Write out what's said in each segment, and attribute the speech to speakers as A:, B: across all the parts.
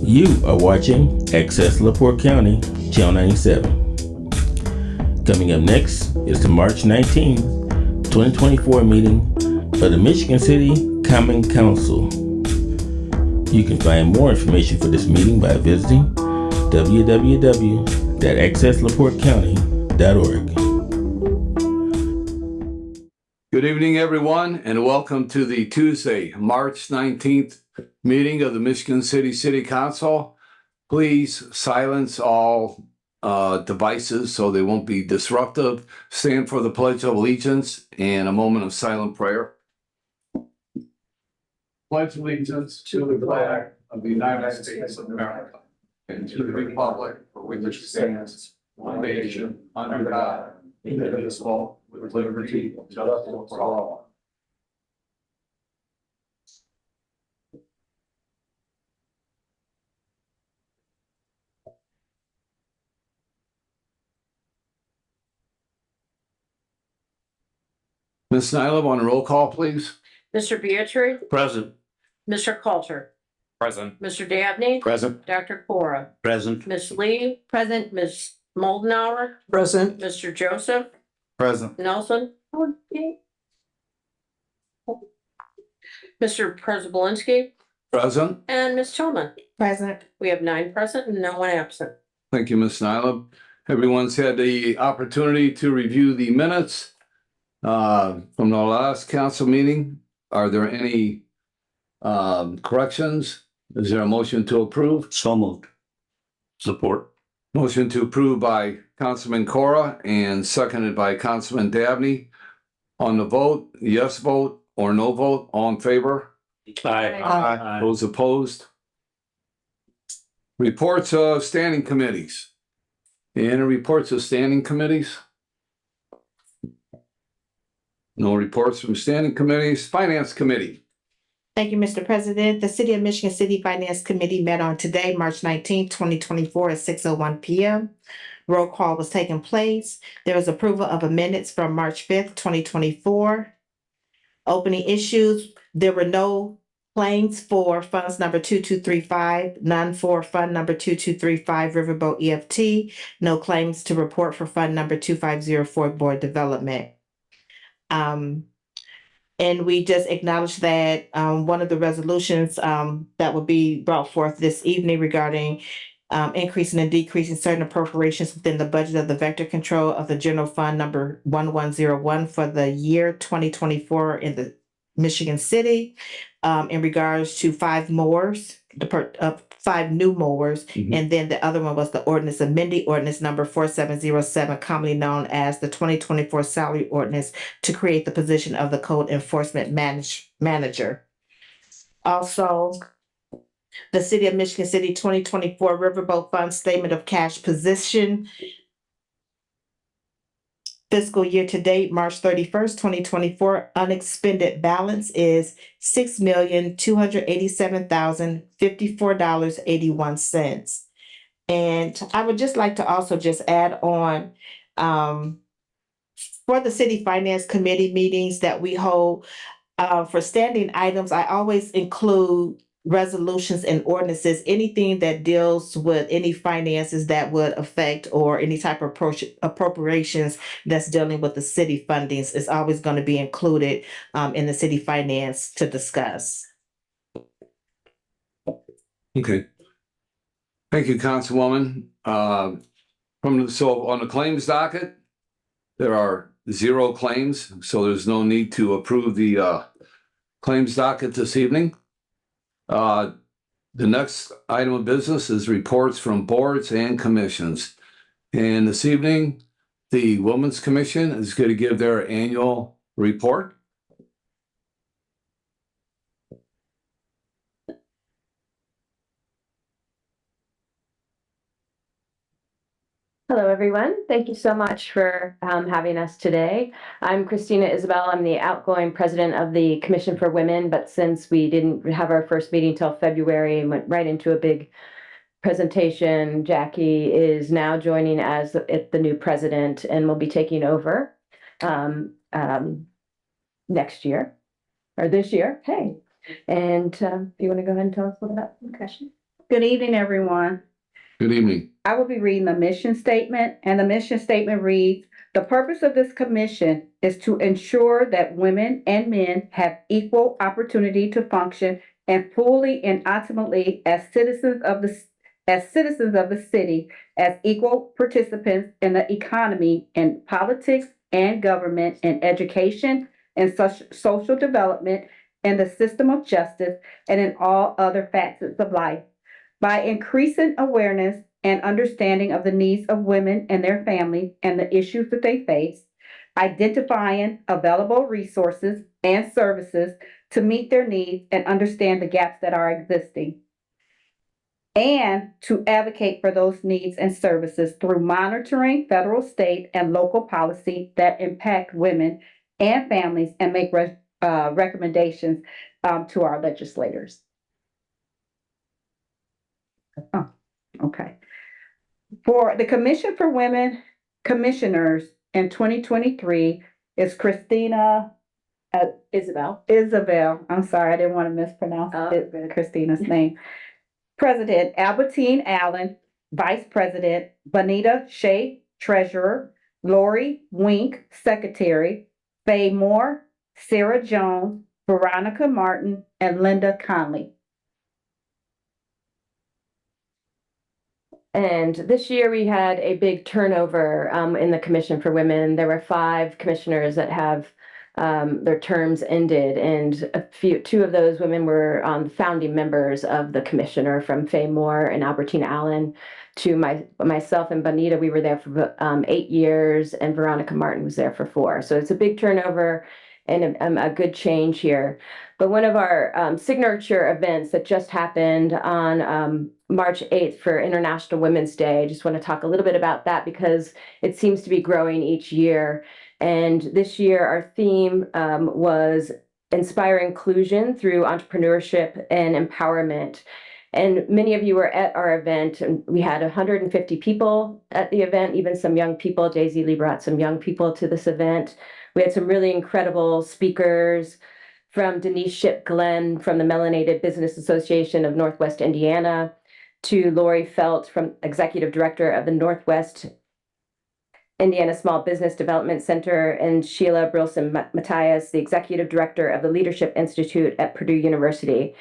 A: You are watching Access LaPorte County, Channel 97. Coming up next is the March 19, 2024 meeting of the Michigan City Common Council. You can find more information for this meeting by visiting www.accesslaportecounty.org.
B: Good evening, everyone, and welcome to the Tuesday, March 19th meeting of the Michigan City Council. Please silence all devices so they won't be disruptive. Stand for the Pledge of Allegiance and a moment of silent prayer. Pledge allegiance to the flag of the United States of America and to the republic for which it stands, one nation, under God, indivisible, with liberty and justice for all. Ms. Nyla, on a roll call, please.
C: Mr. Beatrice,
B: Present.
C: Mr. Coulter,
D: Present.
C: Mr. Dabney,
B: Present.
C: Dr. Cora,
D: Present.
C: Ms. Lee, present, Ms. Moldenauer,
E: Present.
C: Mr. Joseph
D: Present.
C: Nelson, Mr. Przybylski,
B: Present.
C: and Ms. Tillman.
E: Present.
C: We have 9 present and no one absent.
B: Thank you, Ms. Nyla. Everyone's had the opportunity to review the minutes from the last council meeting. Are there any corrections? Is there a motion to approve?
D: So moved. Support.
B: Motion to approve by Councilman Cora and seconded by Councilman Dabney. On the vote, yes vote or no vote, all in favor?
D: Aye.
B: Those opposed? Reports of standing committees. Any reports of standing committees? No reports from standing committees. Finance Committee.
E: Thank you, Mr. President. The City of Michigan City Finance Committee met on today, March 19th, 2024 at 6:01 p.m. Roll call was taking place. There was approval of minutes from March 5th, 2024. Opening issues, there were no claims for funds number 2235, none for fund number 2235 Riverboat EFT, no claims to report for fund number 2504 Board Development. And we just acknowledged that one of the resolutions that will be brought forth this evening regarding increasing and decreasing certain appropriations within the budget of the vector control of the general fund number 1101 for the year 2024 in the Michigan City in regards to 5 mowers, 5 new mowers. And then the other one was the ordinance amending ordinance number 4707, commonly known as the 2024 salary ordinance, to create the position of the code enforcement manager. Also, the City of Michigan City 2024 Riverboat Fund Statement of Cash Position. Fiscal year to date, March 31st, 2024, unexpended balance is $6,287,054.81. And I would just like to also just add on, for the City Finance Committee meetings that we hold, for standing items, I always include resolutions and ordinances, anything that deals with any finances that would affect or any type of appropriations that's dealing with the city fundings is always going to be included in the city finance to discuss.
B: Okay. Thank you, Councilwoman. So on the claims docket, there are 0 claims, so there's no need to approve the claims docket this evening. The next item of business is reports from boards and commissions. And this evening, the Women's Commission is going to give their annual report.
F: Hello, everyone. Thank you so much for having us today. I'm Christina Isabel. I'm the outgoing president of the Commission for Women, but since we didn't have our first meeting till February and went right into a big presentation, Jackie is now joining as the new president and will be taking over next year or this year. Hey, and you want to go ahead and tell us a little about the question?
G: Good evening, everyone.
B: Good evening.
G: I will be reading the mission statement, and the mission statement reads, "The purpose of this commission is to ensure that women and men have equal opportunity to function and fully and ultimately as citizens of the city, as equal participants in the economy, in politics and government, in education, in social development, in the system of justice, and in all other facets of life. By increasing awareness and understanding of the needs of women and their families and the issues that they face, identifying available resources and services to meet their needs and understand the gaps that are existing, and to advocate for those needs and services through monitoring federal, state, and local policy that impact women and families and make recommendations to our legislators." Oh, okay. For the Commission for Women Commissioners in 2023 is Christina
F: Isabel.
G: Isabel. I'm sorry, I didn't want to mispronounce Christina's name. President Albertine Allen, Vice President Bonita Shea, Treasurer, Lori Wink, Secretary, Faye Moore, Sarah Jones, Veronica Martin, and Linda Conley.
F: And this year we had a big turnover in the Commission for Women. There were 5 commissioners that have their terms ended, and two of those women were founding members of the commissioner, from Faye Moore and Albertine Allen to myself and Bonita. We were there for 8 years, and Veronica Martin was there for 4. So it's a big turnover and a good change here. But one of our signature events that just happened on March 8th for International Women's Day, I just want to talk a little bit about that because it seems to be growing each year. And this year our theme was Inspire Inclusion through Entrepreneurship and Empowerment. And many of you were at our event, and we had 150 people at the event, even some young people. Daisy Lee brought some young people to this event. We had some really incredible speakers, from Denise Ship Glenn from the Melanated Business Association of Northwest Indiana, to Lori Felt, from Executive Director of the Northwest Indiana Small Business Development Center, and Sheila Brilson Matthias, the Executive Director of the Leadership Institute at Purdue University.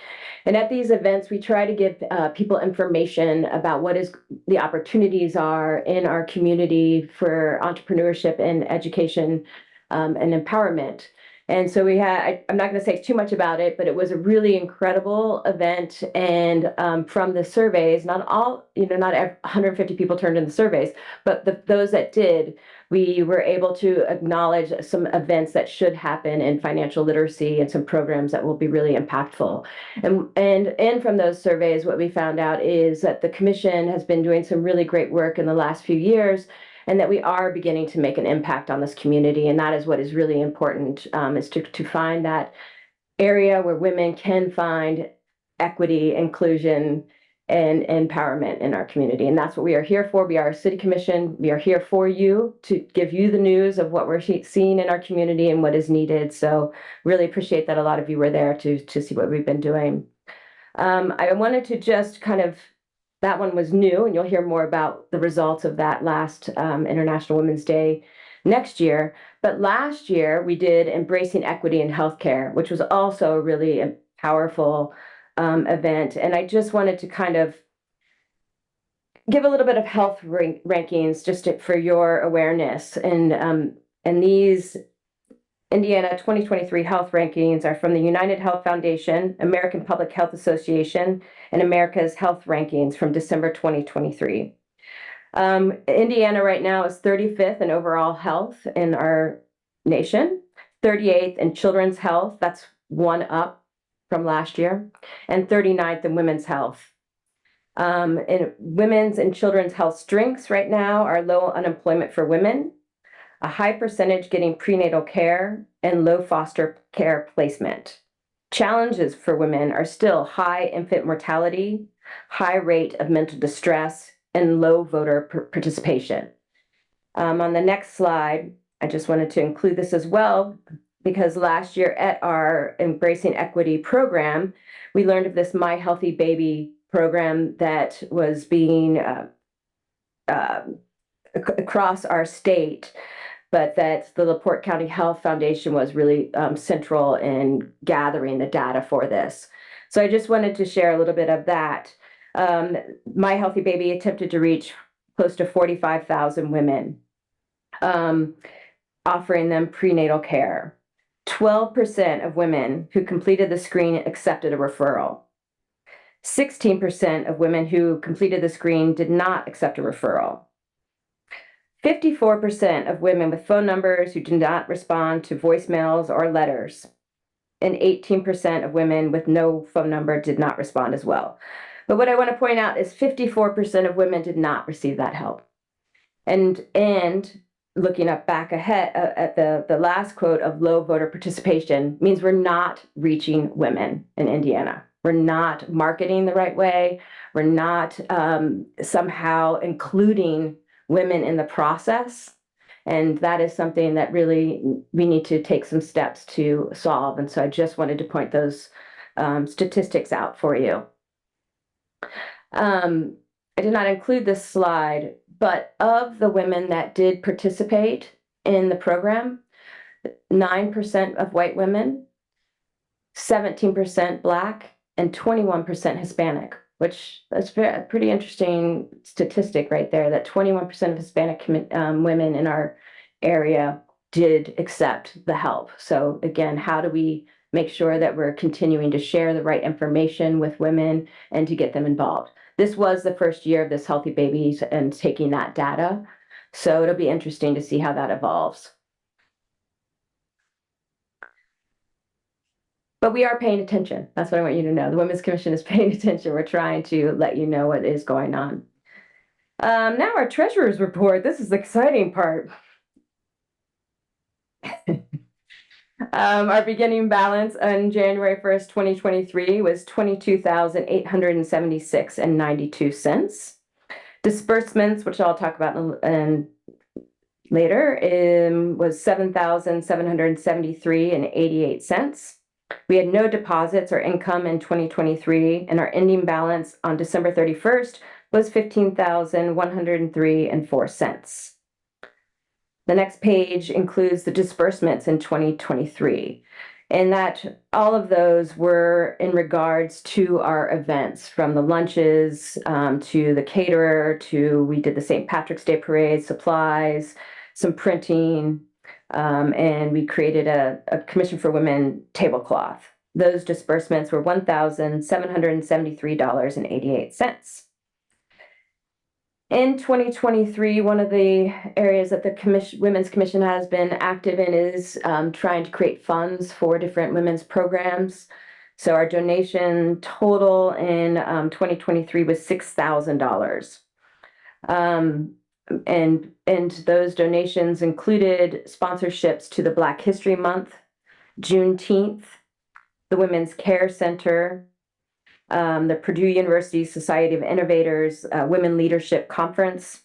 F: And at these events, we try to give people information about what the opportunities are in our community for entrepreneurship and education and empowerment. And so we had, I'm not going to say too much about it, but it was a really incredible event. And from the surveys, not 150 people turned in the surveys, but those that did, we were able to acknowledge some events that should happen in financial literacy and some programs that will be really impactful. And from those surveys, what we found out is that the commission has been doing some really great work in the last few years, and that we are beginning to make an impact on this community. And that is what is really important, is to find that area where women can find equity, inclusion, and empowerment in our community. And that's what we are here for. We are a city commission. We are here for you, to give you the news of what we're seeing in our community and what is needed. So really appreciate that a lot of you were there to see what we've been doing. I wanted to just that one was new, and you'll hear more about the results of that last International Women's Day next year. But last year we did Embracing Equity in Healthcare, which was also a really powerful event. And I just wanted to give a little bit of health rankings just for your awareness. And these Indiana 2023 health rankings are from the United Health Foundation, American Public Health Association, and America's Health Rankings from December 2023. Indiana right now is 35th in overall health in our nation, 38th in children's health, that's one up from last year, and 39th in women's health. In women's and children's health strengths right now are low unemployment for women, a high percentage getting prenatal care, and low foster care placement. Challenges for women are still high infant mortality, high rate of mental distress, and low voter participation. On the next slide, I just wanted to include this as well, because last year at our Embracing Equity program, we learned of this My Healthy Baby program that was being across our state, but that the LaPorte County Health Foundation was really central in gathering the data for this. So I just wanted to share a little bit of that. My Healthy Baby attempted to reach close to 45,000 women, offering them prenatal care. 12% of women who completed the screen accepted a referral. 16% of women who completed the screen did not accept a referral. 54% of women with phone numbers who did not respond to voicemails or letters, and 18% of women with no phone number did not respond as well. But what I want to point out is 54% of women did not receive that help. And looking up back ahead at the last quote of low voter participation means we're not reaching women in Indiana. We're not marketing the right way. We're not somehow including women in the process. And that is something that really we need to take some steps to solve. And so I just wanted to point those statistics out for you. I did not include this slide, but of the women that did participate in the program, 9% of white women, 17% Black, and 21% Hispanic, which is a pretty interesting statistic right there, that 21% of Hispanic women in our area did accept the help. So again, how do we make sure that we're continuing to share the right information with women and to get them involved? This was the first year of this Healthy Babies and taking that data. So it'll be interesting to see how that evolves. But we are paying attention. That's what I want you to know. The Women's Commission is paying attention. We're trying to let you know what is going on. Now our treasurer's report. This is the exciting part. Our beginning balance on January 1st, 2023 was $22,876.92. Disbursements, which I'll talk about later, was $7,773.88. We had no deposits or income in 2023, and our ending balance on December 31st was $15,103.04. The next page includes the disbursements in 2023, and that all of those were in regards to our events, from the lunches to the caterer to we did the St. Patrick's Day Parade, supplies, some printing, and we created a Commission for Women tablecloth. Those disbursements were $1,773.88. In 2023, one of the areas that the Women's Commission has been active in is trying to create funds for different women's programs. So our donation total in 2023 was $6,000. And those donations included sponsorships to the Black History Month, Juneteenth, the Women's Care Center, the Purdue University Society of Innovators Women Leadership Conference.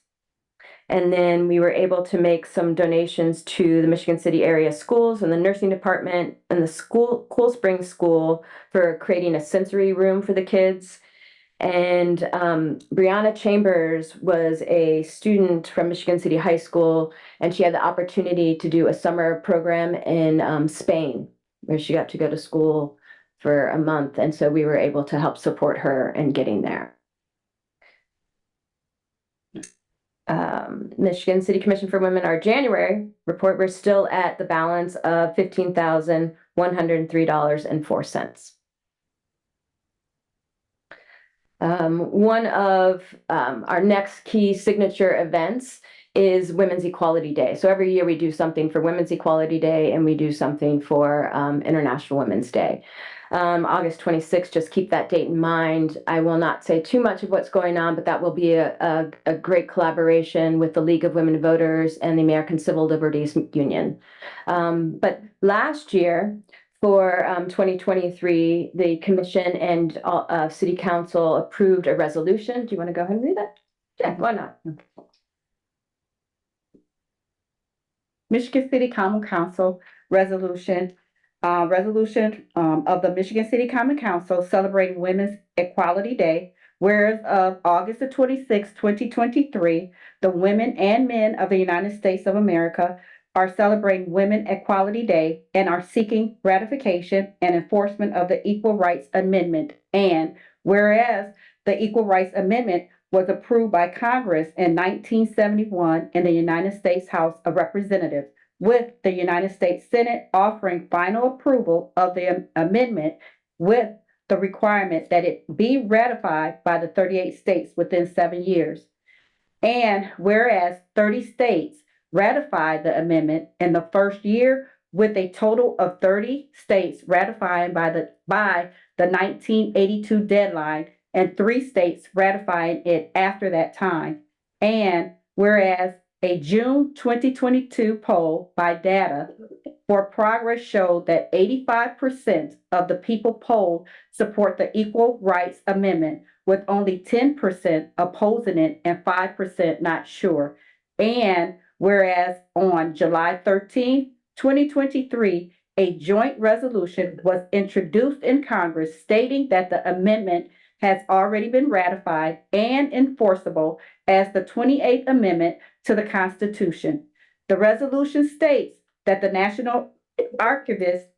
F: And then we were able to make some donations to the Michigan City area schools and the nursing department and the Cool Springs School for creating a sensory room for the kids. And Brianna Chambers was a student from Michigan City High School, and she had the opportunity to do a summer program in Spain, where she got to go to school for a month. And so we were able to help support her in getting there. Michigan City Commission for Women, our January report, we're still at the balance of $15,103.04. One of our next key signature events is Women's Equality Day. So every year we do something for Women's Equality Day, and we do something for International Women's Day. August 26th, just keep that date in mind. I will not say too much of what's going on, but that will be a great collaboration with the League of Women Voters and the American Civil Liberties Union. But last year, for 2023, the Commission and City Council approved a resolution. Do you want to go ahead and read that? Yeah, why not?
G: Michigan City Common Council resolution of the Michigan City Common Council celebrating Women's Equality Day whereas of August the 26th, 2023, the women and men of the United States of America are celebrating Women Equality Day and are seeking ratification and enforcement of the Equal Rights Amendment. And whereas the Equal Rights Amendment was approved by Congress in 1971 in the United States House of Representatives, with the United States Senate offering final approval of the amendment with the requirement that it be ratified by the 38 states within 7 years. And whereas 30 states ratified the amendment in the first year, with a total of 30 states ratifying by the 1982 deadline, and 3 states ratifying it after that time. And whereas a June 2022 poll by Data for Progress showed that 85% of the people polled support the Equal Rights Amendment, with only 10% opposing it and 5% not sure. And whereas on July 13, 2023, a joint resolution was introduced in Congress stating that the amendment has already been ratified and enforceable as the 28th Amendment to the Constitution. The resolution states that the National Archivist,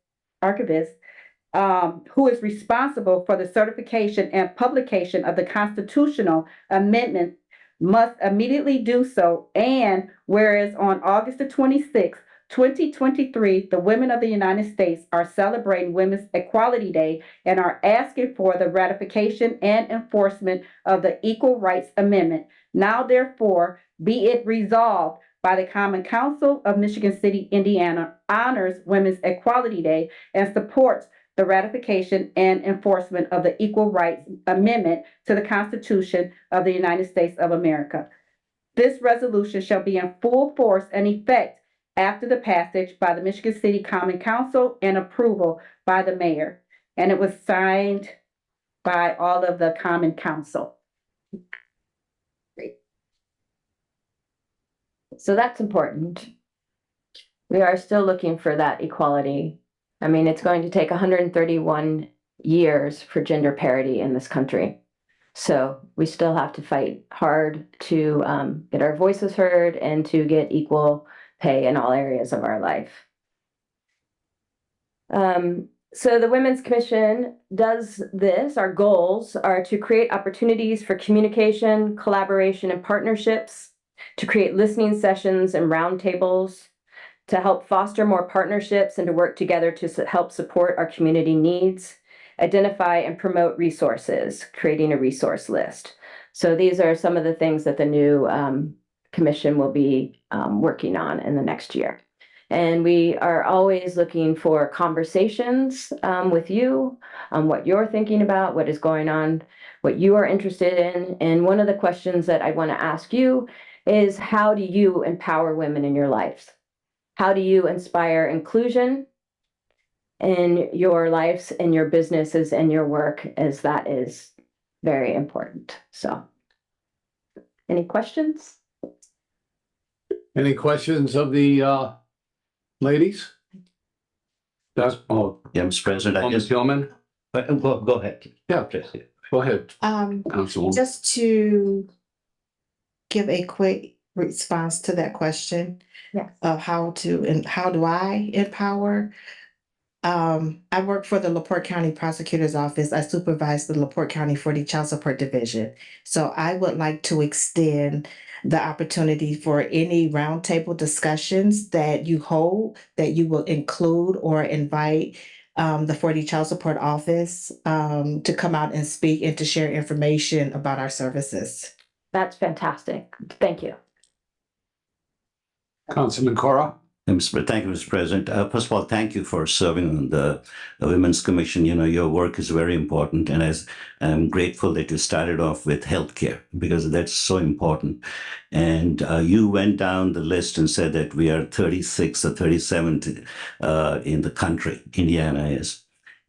G: who is responsible for the certification and publication of the constitutional amendment, must immediately do so. And whereas on August the 26th, 2023, the women of the United States are celebrating Women's Equality Day and are asking for the ratification and enforcement of the Equal Rights Amendment. Now, therefore, be it resolved by the Common Council of Michigan City, Indiana, honors Women's Equality Day and supports the ratification and enforcement of the Equal Rights Amendment to the Constitution of the United States of America. This resolution shall be in full force and effect after the passage by the Michigan City Common Council and approval by the mayor. And it was signed by all of the Common Council.
F: So that's important. We are still looking for that equality. I mean, it's going to take 131 years for gender parity in this country. So we still have to fight hard to get our voices heard and to get equal pay in all areas of our life. So the Women's Commission does this. Our goals are to create opportunities for communication, collaboration, and partnerships, to create listening sessions and roundtables, to help foster more partnerships and to work together to help support our community needs, identify and promote resources, creating a resource list. So these are some of the things that the new commission will be working on in the next year. And we are always looking for conversations with you on what you're thinking about, what is going on, what you are interested in. And one of the questions that I want to ask you is, how do you empower women in your lives? How do you inspire inclusion in your lives, in your businesses, and your work, as that is very important. So, any questions?
B: Any questions of the ladies? That's,
D: Yeah, Mr. President, I
B: Ms.
D: just,
B: Gilman?
D: go ahead.
B: Yeah, go ahead,
E: Um,
B: Councilwoman.
E: just to give a quick response to that question
F: Yes.
E: of how do I empower? I work for the LaPorte County Prosecutor's Office. I supervise the LaPorte County 40 Child Support Division. So I would like to extend the opportunity for any roundtable discussions that you hold, that you will include or invite the 40 Child Support Office to come out and speak and to share information about our services.
F: That's fantastic. Thank you.
B: Councilman Cora?
D: Thank you, Mr. President. First of all, thank you for serving on the Women's Commission. You know, your work is very important, and I'm grateful that you started off with healthcare, because that's so important. And you went down the list and said that we are 36th or 37th in the country, Indiana is.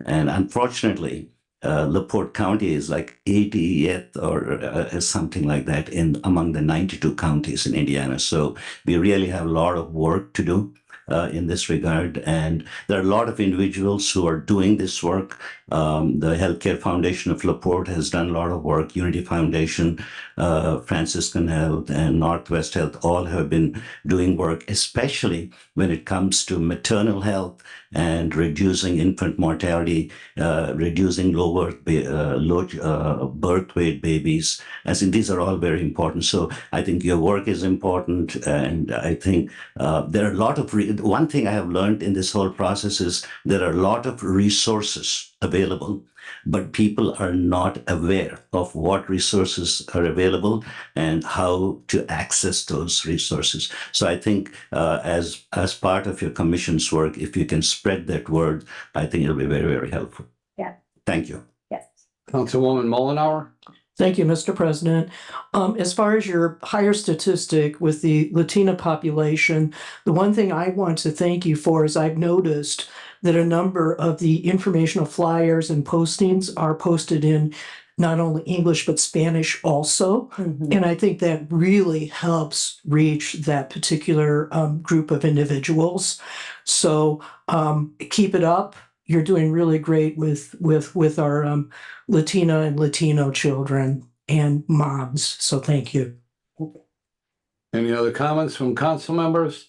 D: And unfortunately, LaPorte County is like 80th or something like that among the 92 counties in Indiana. So we really have a lot of work to do. in this regard. And there are a lot of individuals who are doing this work. The Healthcare Foundation of LaPorte has done a lot of work. Unity Foundation, Franciscan Health, and Northwest Health all have been doing work, especially when it comes to maternal health and reducing infant mortality, reducing low birth weight babies. I think these are all very important. So I think your work is important, and I think there are a lot of one thing I have learned in this whole process is there are a lot of resources available, but people are not aware of what resources are available and how to access those resources. So I think as part of your commission's work, if you can spread that word, I think it'll be very, very helpful.
F: Yeah.
D: Thank you.
F: Yes.
B: Councilwoman Mullenhour?
H: Thank you, Mr. President. As far as your higher statistic with the Latina population, the one thing I want to thank you for is I've noticed that a number of the informational flyers and postings are posted in not only English, but Spanish also. And I think that really helps reach that particular group of individuals. So keep it up. You're doing really great with our Latina and Latino children and moms. So thank you.
B: Any other comments from council members?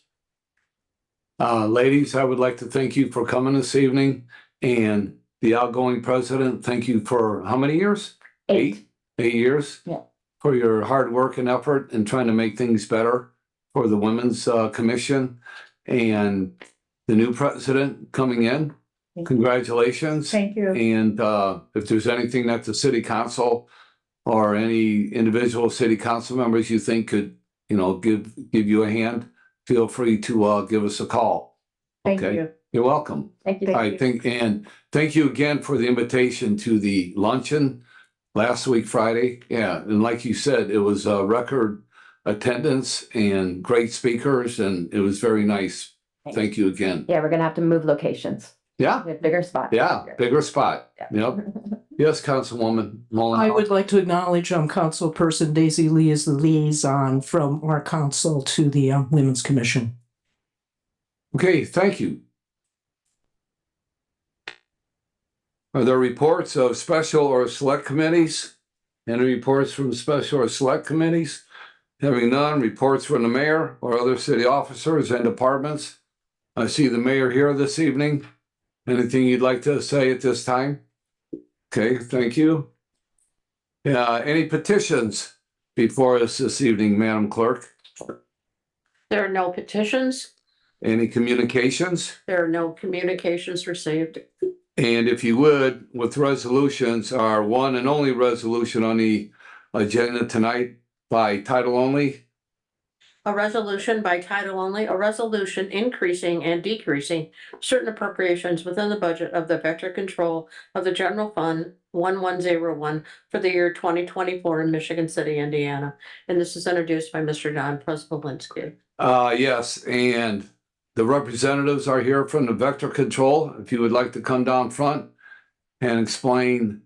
B: Ladies, I would like to thank you for coming this evening, and the outgoing president, thank you for how many years?
F: 8.
B: 8 years?
F: Yeah.
B: For your hard work and effort in trying to make things better for the Women's Commission, and the new president coming in. Congratulations.
G: Thank you.
B: And if there's anything that the city council or any individual city council members you think could, give you a hand, feel free to give us a call.
G: Thank
B: Okay.
G: you.
B: You're welcome.
F: Thank you.
B: Thank you again for the invitation to the luncheon last week, Friday. Yeah, and like you said, it was a record attendance and great speakers, and it was very nice. Thank you again.
F: Yeah, we're gonna have to move locations.
B: Yeah,
F: We have bigger spots.
B: yeah, bigger spot.
F: Yeah.
B: Yep. Yes, Councilwoman
H: I
B: Mullenhour.
H: would like to acknowledge Councilperson Daisy Lee as the liaison from our council to the Women's Commission.
B: Okay, thank you. Are there reports of special or select committees? Any reports from special or select committees? Having none, reports from the mayor or other city officers and departments? I see the mayor here this evening. Anything you'd like to say at this time? Okay, thank you. Any petitions before us this evening, Madam Clerk?
C: There are no petitions.
B: Any communications?
C: There are no communications received.
B: And if you would, with resolutions, our one and only resolution on the agenda tonight by title only.
C: A resolution by title only, a resolution increasing and decreasing certain appropriations within the budget of the vector control of the general fund 1101 for the year 2024 in Michigan City, Indiana. And this is introduced by Mr. Don Prespolinski.
B: Yes, and the representatives are here from the vector control. If you would like to come down front and explain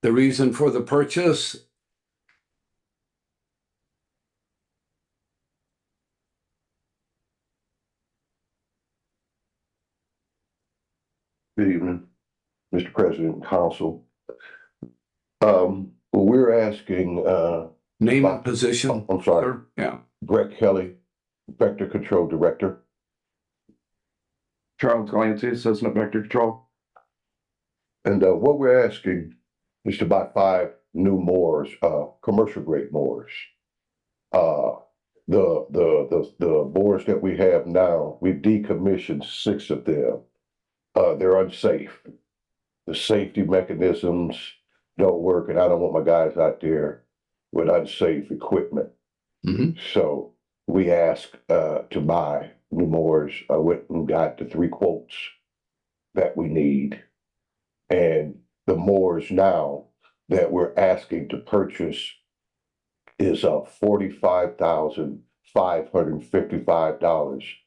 B: the reason for the purchase.
I: Good evening, Mr. President and Council. We're asking,
B: Name and position.
I: I'm sorry,
B: sir. Yeah.
I: Brett Kelly, Vector Control Director.
J: Charles Clancy, Assistant Vector Control.
I: And what we're asking is to buy 5 new moors, commercial grade moors. The boards that we have now, we've decommissioned 6 of them. They're unsafe. The safety mechanisms don't work, and I don't want my guys out there with unsafe equipment.
B: Mhm.
I: So we asked to buy new moors. I went and got the 3 quotes that we need. And the moors now that we're asking to purchase is $45,555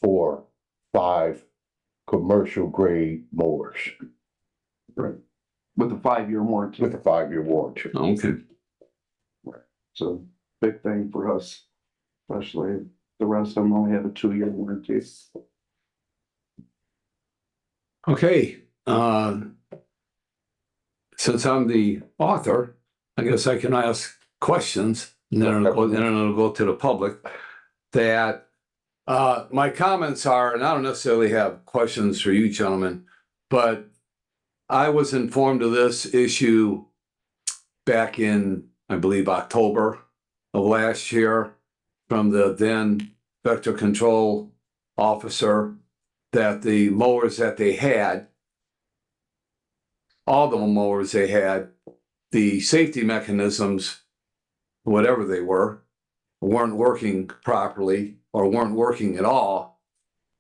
I: for 5 commercial grade moors
J: Right. With a 5-year warranty.
I: with a 5-year warranty.
B: Okay.
J: It's a big thing for us, especially the rest of them only have a 2-year warranty.
B: Okay, since I'm the author, I guess I can ask questions and then it'll go to the public. That my comments are, and I don't necessarily have questions for you gentlemen, but I was informed of this issue back in, I believe, October of last year from the then vector control officer that the mowers that they had, all the mowers they had, the safety mechanisms, whatever they were, weren't working properly or weren't working at all.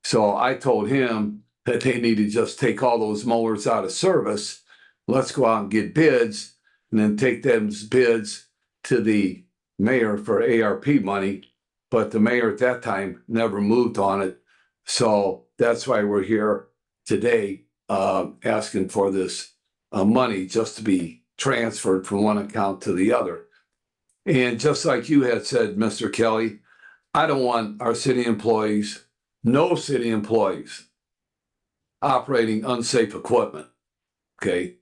B: So I told him that they need to just take all those mowers out of service. Let's go out and get bids and then take those bids to the mayor for ARP money. But the mayor at that time never moved on it. So that's why we're here today, asking for this money just to be transferred from one account to the other. And just like you had said, Mr. Kelly, I don't want our city employees, no city employees, operating unsafe equipment. Okay,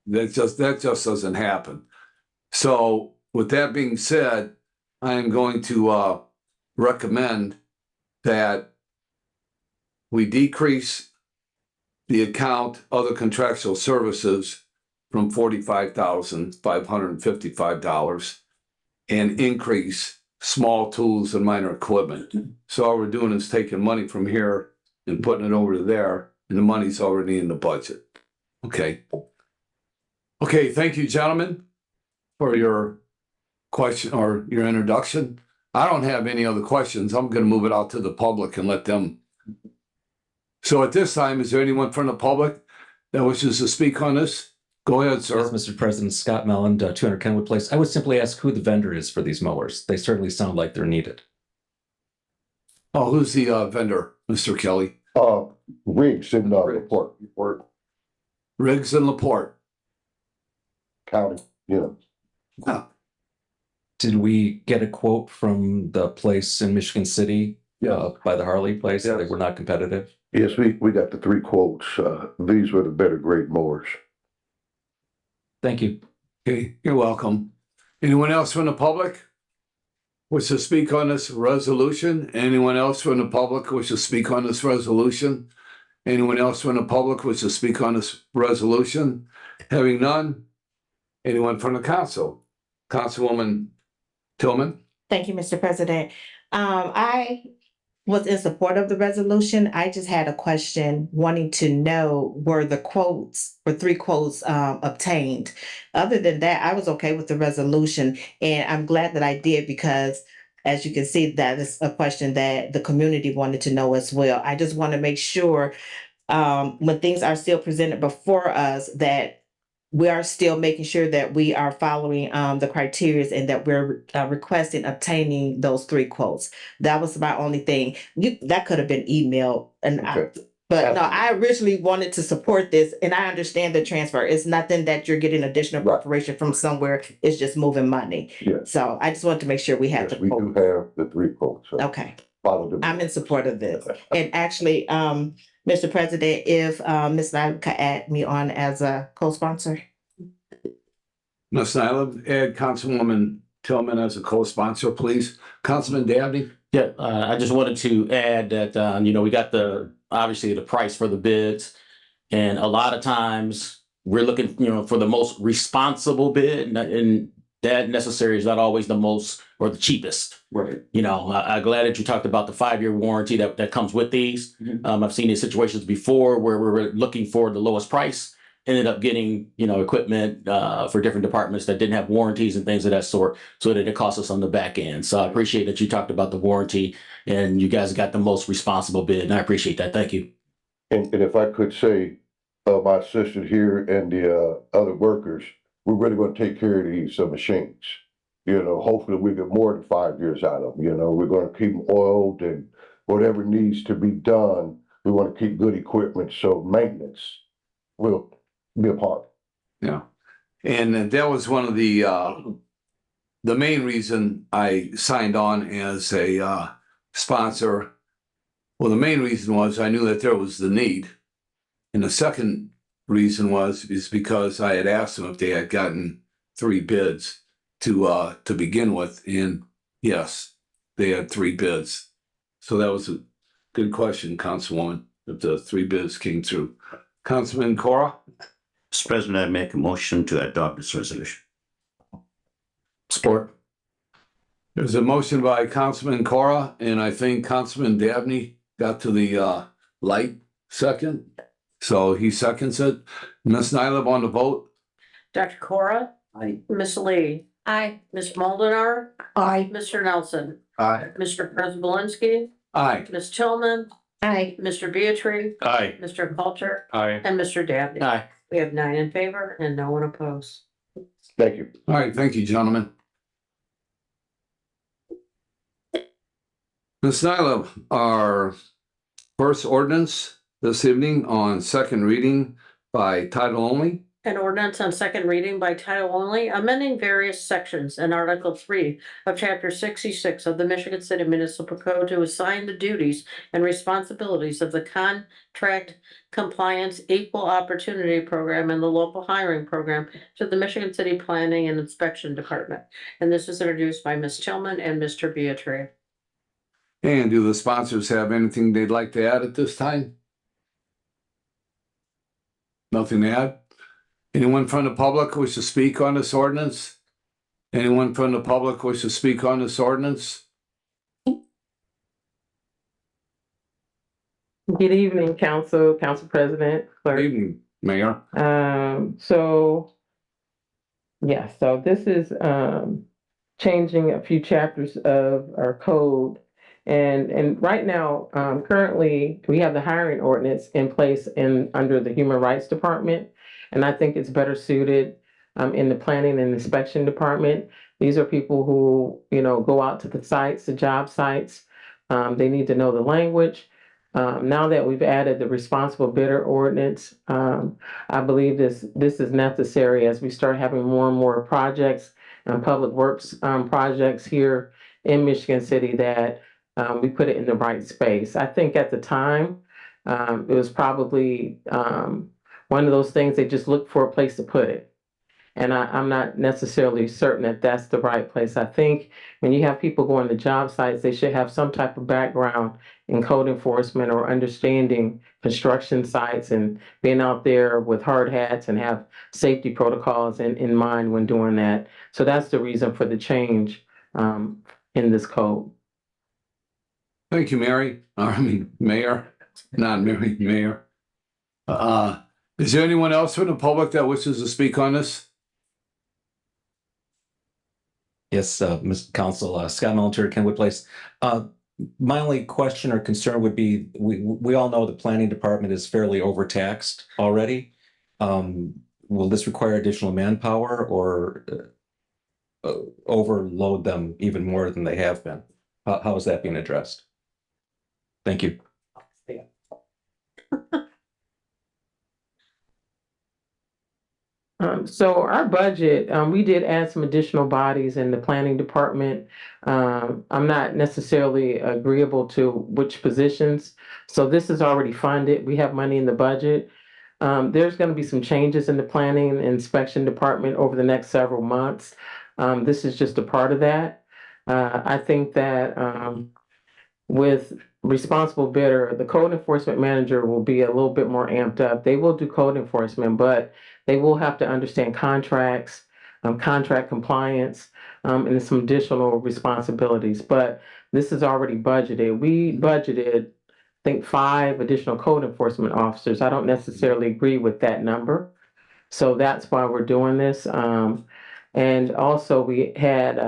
B: that just doesn't happen. So with that being said, I am going to recommend that we decrease the account other contractual services from $45,555 and increase small tools and minor equipment. So all we're doing is taking money from here and putting it over to there, and the money's already in the budget. Okay. Okay, thank you, gentlemen, for your question or your introduction. I don't have any other questions. I'm going to move it out to the public and let them. So at this time, is there anyone from the public that wishes to speak on this? Go ahead, sir.
K: Yes, Mr. President, Scott Melland, 200 Kenwood Place. I would simply ask who the vendor is for these mowers. They certainly sound like they're needed.
B: Oh, who's the vendor, Mr. Kelly?
I: Riggs in Laporte
B: Riggs and Laporte.
I: County,
B: Oh,
K: Did we get a quote from the place in Michigan City by the Harley place?
I: Yes.
K: They were not competitive.
I: Yes, we got the 3 quotes. These were the better grade mowers.
K: Thank you.
B: okay, you're welcome. Anyone else from the public wish to speak on this resolution? Anyone else from the public wish to speak on this resolution? Anyone else from the public wish to speak on this resolution? Having none, anyone from the council? Councilwoman Tillman?
E: Thank you, Mr. President. I was in support of the resolution. I just had a question wanting to know, were the quotes, were 3 quotes obtained? Other than that, I was okay with the resolution, and I'm glad that I did because as you can see, that is a question that the community wanted to know as well. I just want to make sure when things are still presented before us that we are still making sure that we are following the criteria and that we're requesting obtaining those 3 quotes. That was my only thing. That could have been emailed, and
I: Okay.
E: but no, I originally wanted to support this, and I understand the transfer. It's nothing that you're getting additional
I: Right.
E: appropriation from somewhere. It's just moving money.
I: Yeah.
E: So I just wanted to make sure we had
I: Yes,
E: the
I: we do
E: quote.
I: have the 3 quotes. So
E: Okay,
I: follow them.
E: I'm in support of this. And actually, Mr. President, if Ms. Nyla could add me on as a co-sponsor.
B: Ms. Nyla, add Councilwoman Tillman as a co-sponsor, please. Councilman Dabney?
A: Yeah, I just wanted to add that, we got obviously the price for the bids. And a lot of times we're looking, for the most responsible bid, and that necessarily is not always the most or the cheapest.
J: Right.
A: I'm glad that you talked about the 5-year warranty that comes with these.
J: Mhm.
A: I've seen these situations before where we were looking for the lowest price, ended up getting, equipment for different departments that didn't have warranties and things of that sort, so that it cost us on the back end. So I appreciate that you talked about the warranty and you guys got the most responsible bid, and I appreciate that. Thank you.
I: And if I could say, my assistant here and the other workers, we're really going to take care of these machines. Hopefully we get more than 5 years out of them. We're going to keep them oiled and whatever needs to be done. We want to keep good equipment, so maintenance will be a part.
B: Yeah. And that was one of the main reason I signed on as a sponsor. Well, the main reason was I knew that there was the need. And the second reason is because I had asked them if they had gotten 3 bids to begin with, and yes, they had 3 bids. So that was a good question, Councilwoman, if the 3 bids came through. Councilman Cora?
D: Mr. President, I make a motion to adopt this resolution.
B: Support. There's a motion by Councilman Cora, and I think Councilman Dabney got to the light second. So he seconds it. Ms. Nyla on the vote?
C: Dr. Cora?
J: Aye.
C: Ms. Lee?
F: Aye.
C: Ms. Moldenar?
H: Aye.
C: Mr. Nelson?
J: Aye.
C: Mr. Preselinski?
B: Aye.
C: Ms. Tillman?
E: Aye.
C: Mr. Beatrice?
A: Aye.
C: Mr. Coulter?
A: Aye.
C: And Mr. Dabney?
A: Aye.
C: We have 9 in favor and no one opposed.
I: Thank you.
B: All right, thank you, gentlemen. Ms. Nyla, our first ordinance this evening on second reading by title only.
C: An ordinance on second reading by title only, amending various sections in Article 3 of Chapter 66 of the Michigan City Municipal Code to assign the duties and responsibilities of the Contract Compliance Equal Opportunity Program and the Local Hiring Program to the Michigan City Planning and Inspection Department. And this is introduced by Ms. Tillman and Mr. Beatrice.
B: And do the sponsors have anything they'd like to add at this time? Nothing to add? Anyone from the public wish to speak on this ordinance? Anyone from the public wish to speak on this ordinance?
L: Good evening, Council President,
B: Good
L: Clerk.
B: evening, Mayor.
L: So this is changing a few chapters of our code. And right now, currently, we have the hiring ordinance in place under the Human Rights Department. And I think it's better suited in the Planning and Inspection Department. These are people who, go out to the sites, the job sites. They need to know the language. Now that we've added the responsible bidder ordinance, I believe this is necessary as we start having more and more projects and public works projects here in Michigan City that we put it in the right space. I think at the time, it was probably one of those things they just looked for a place to put it. And I'm not necessarily certain that that's the right place. I think when you have people going to job sites, they should have some type of background in code enforcement or understanding construction sites and being out there with hard hats and have safety protocols in mind when doing that. So that's the reason for the change in this code.
B: Thank you, Mayor, not Mary, Mayor. Is there anyone else from the public that wishes to speak on this?
K: Yes, Mr. Council, Scott Military, Kenwood Place. My only question or concern would be, we all know the planning department is fairly overtaxed already. Will this require additional manpower or overload them even more than they have been? How is that being addressed? Thank you.
L: So our budget, we did add some additional bodies in the planning department. I'm not necessarily agreeable to which positions. So this is already funded. We have money in the budget. There's going to be some changes in the planning and inspection department over the next several months. This is just a part of that. I think that with responsible bidder, the code enforcement manager will be a little bit more amped up. They will do code enforcement, but they will have to understand contracts, contract compliance, and some additional responsibilities. But this is already budgeted. We budgeted, I think, 5 additional code enforcement officers. I don't necessarily agree with that number. So that's why we're doing this. And also we had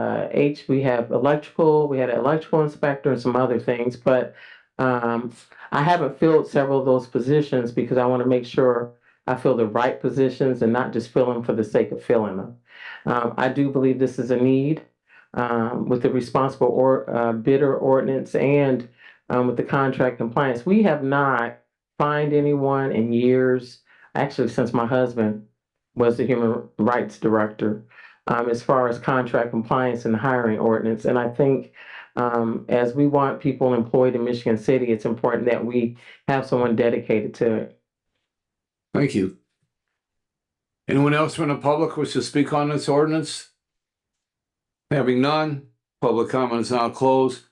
L: we have electrical, we had an electrical inspector and some other things, but I haven't filled several of those positions because I want to make sure I fill the right positions and not just fill them for the sake of filling them. I do believe this is a need with the responsible bidder ordinance and with the contract compliance. We have not fined anyone in years, actually since my husband was the human rights director, as far as contract compliance and the hiring ordinance. And I think as we want people employed in Michigan City, it's important that we have someone dedicated to it.
B: Thank you. Anyone else from the public wish to speak on this ordinance? Having none, public comment is now closed.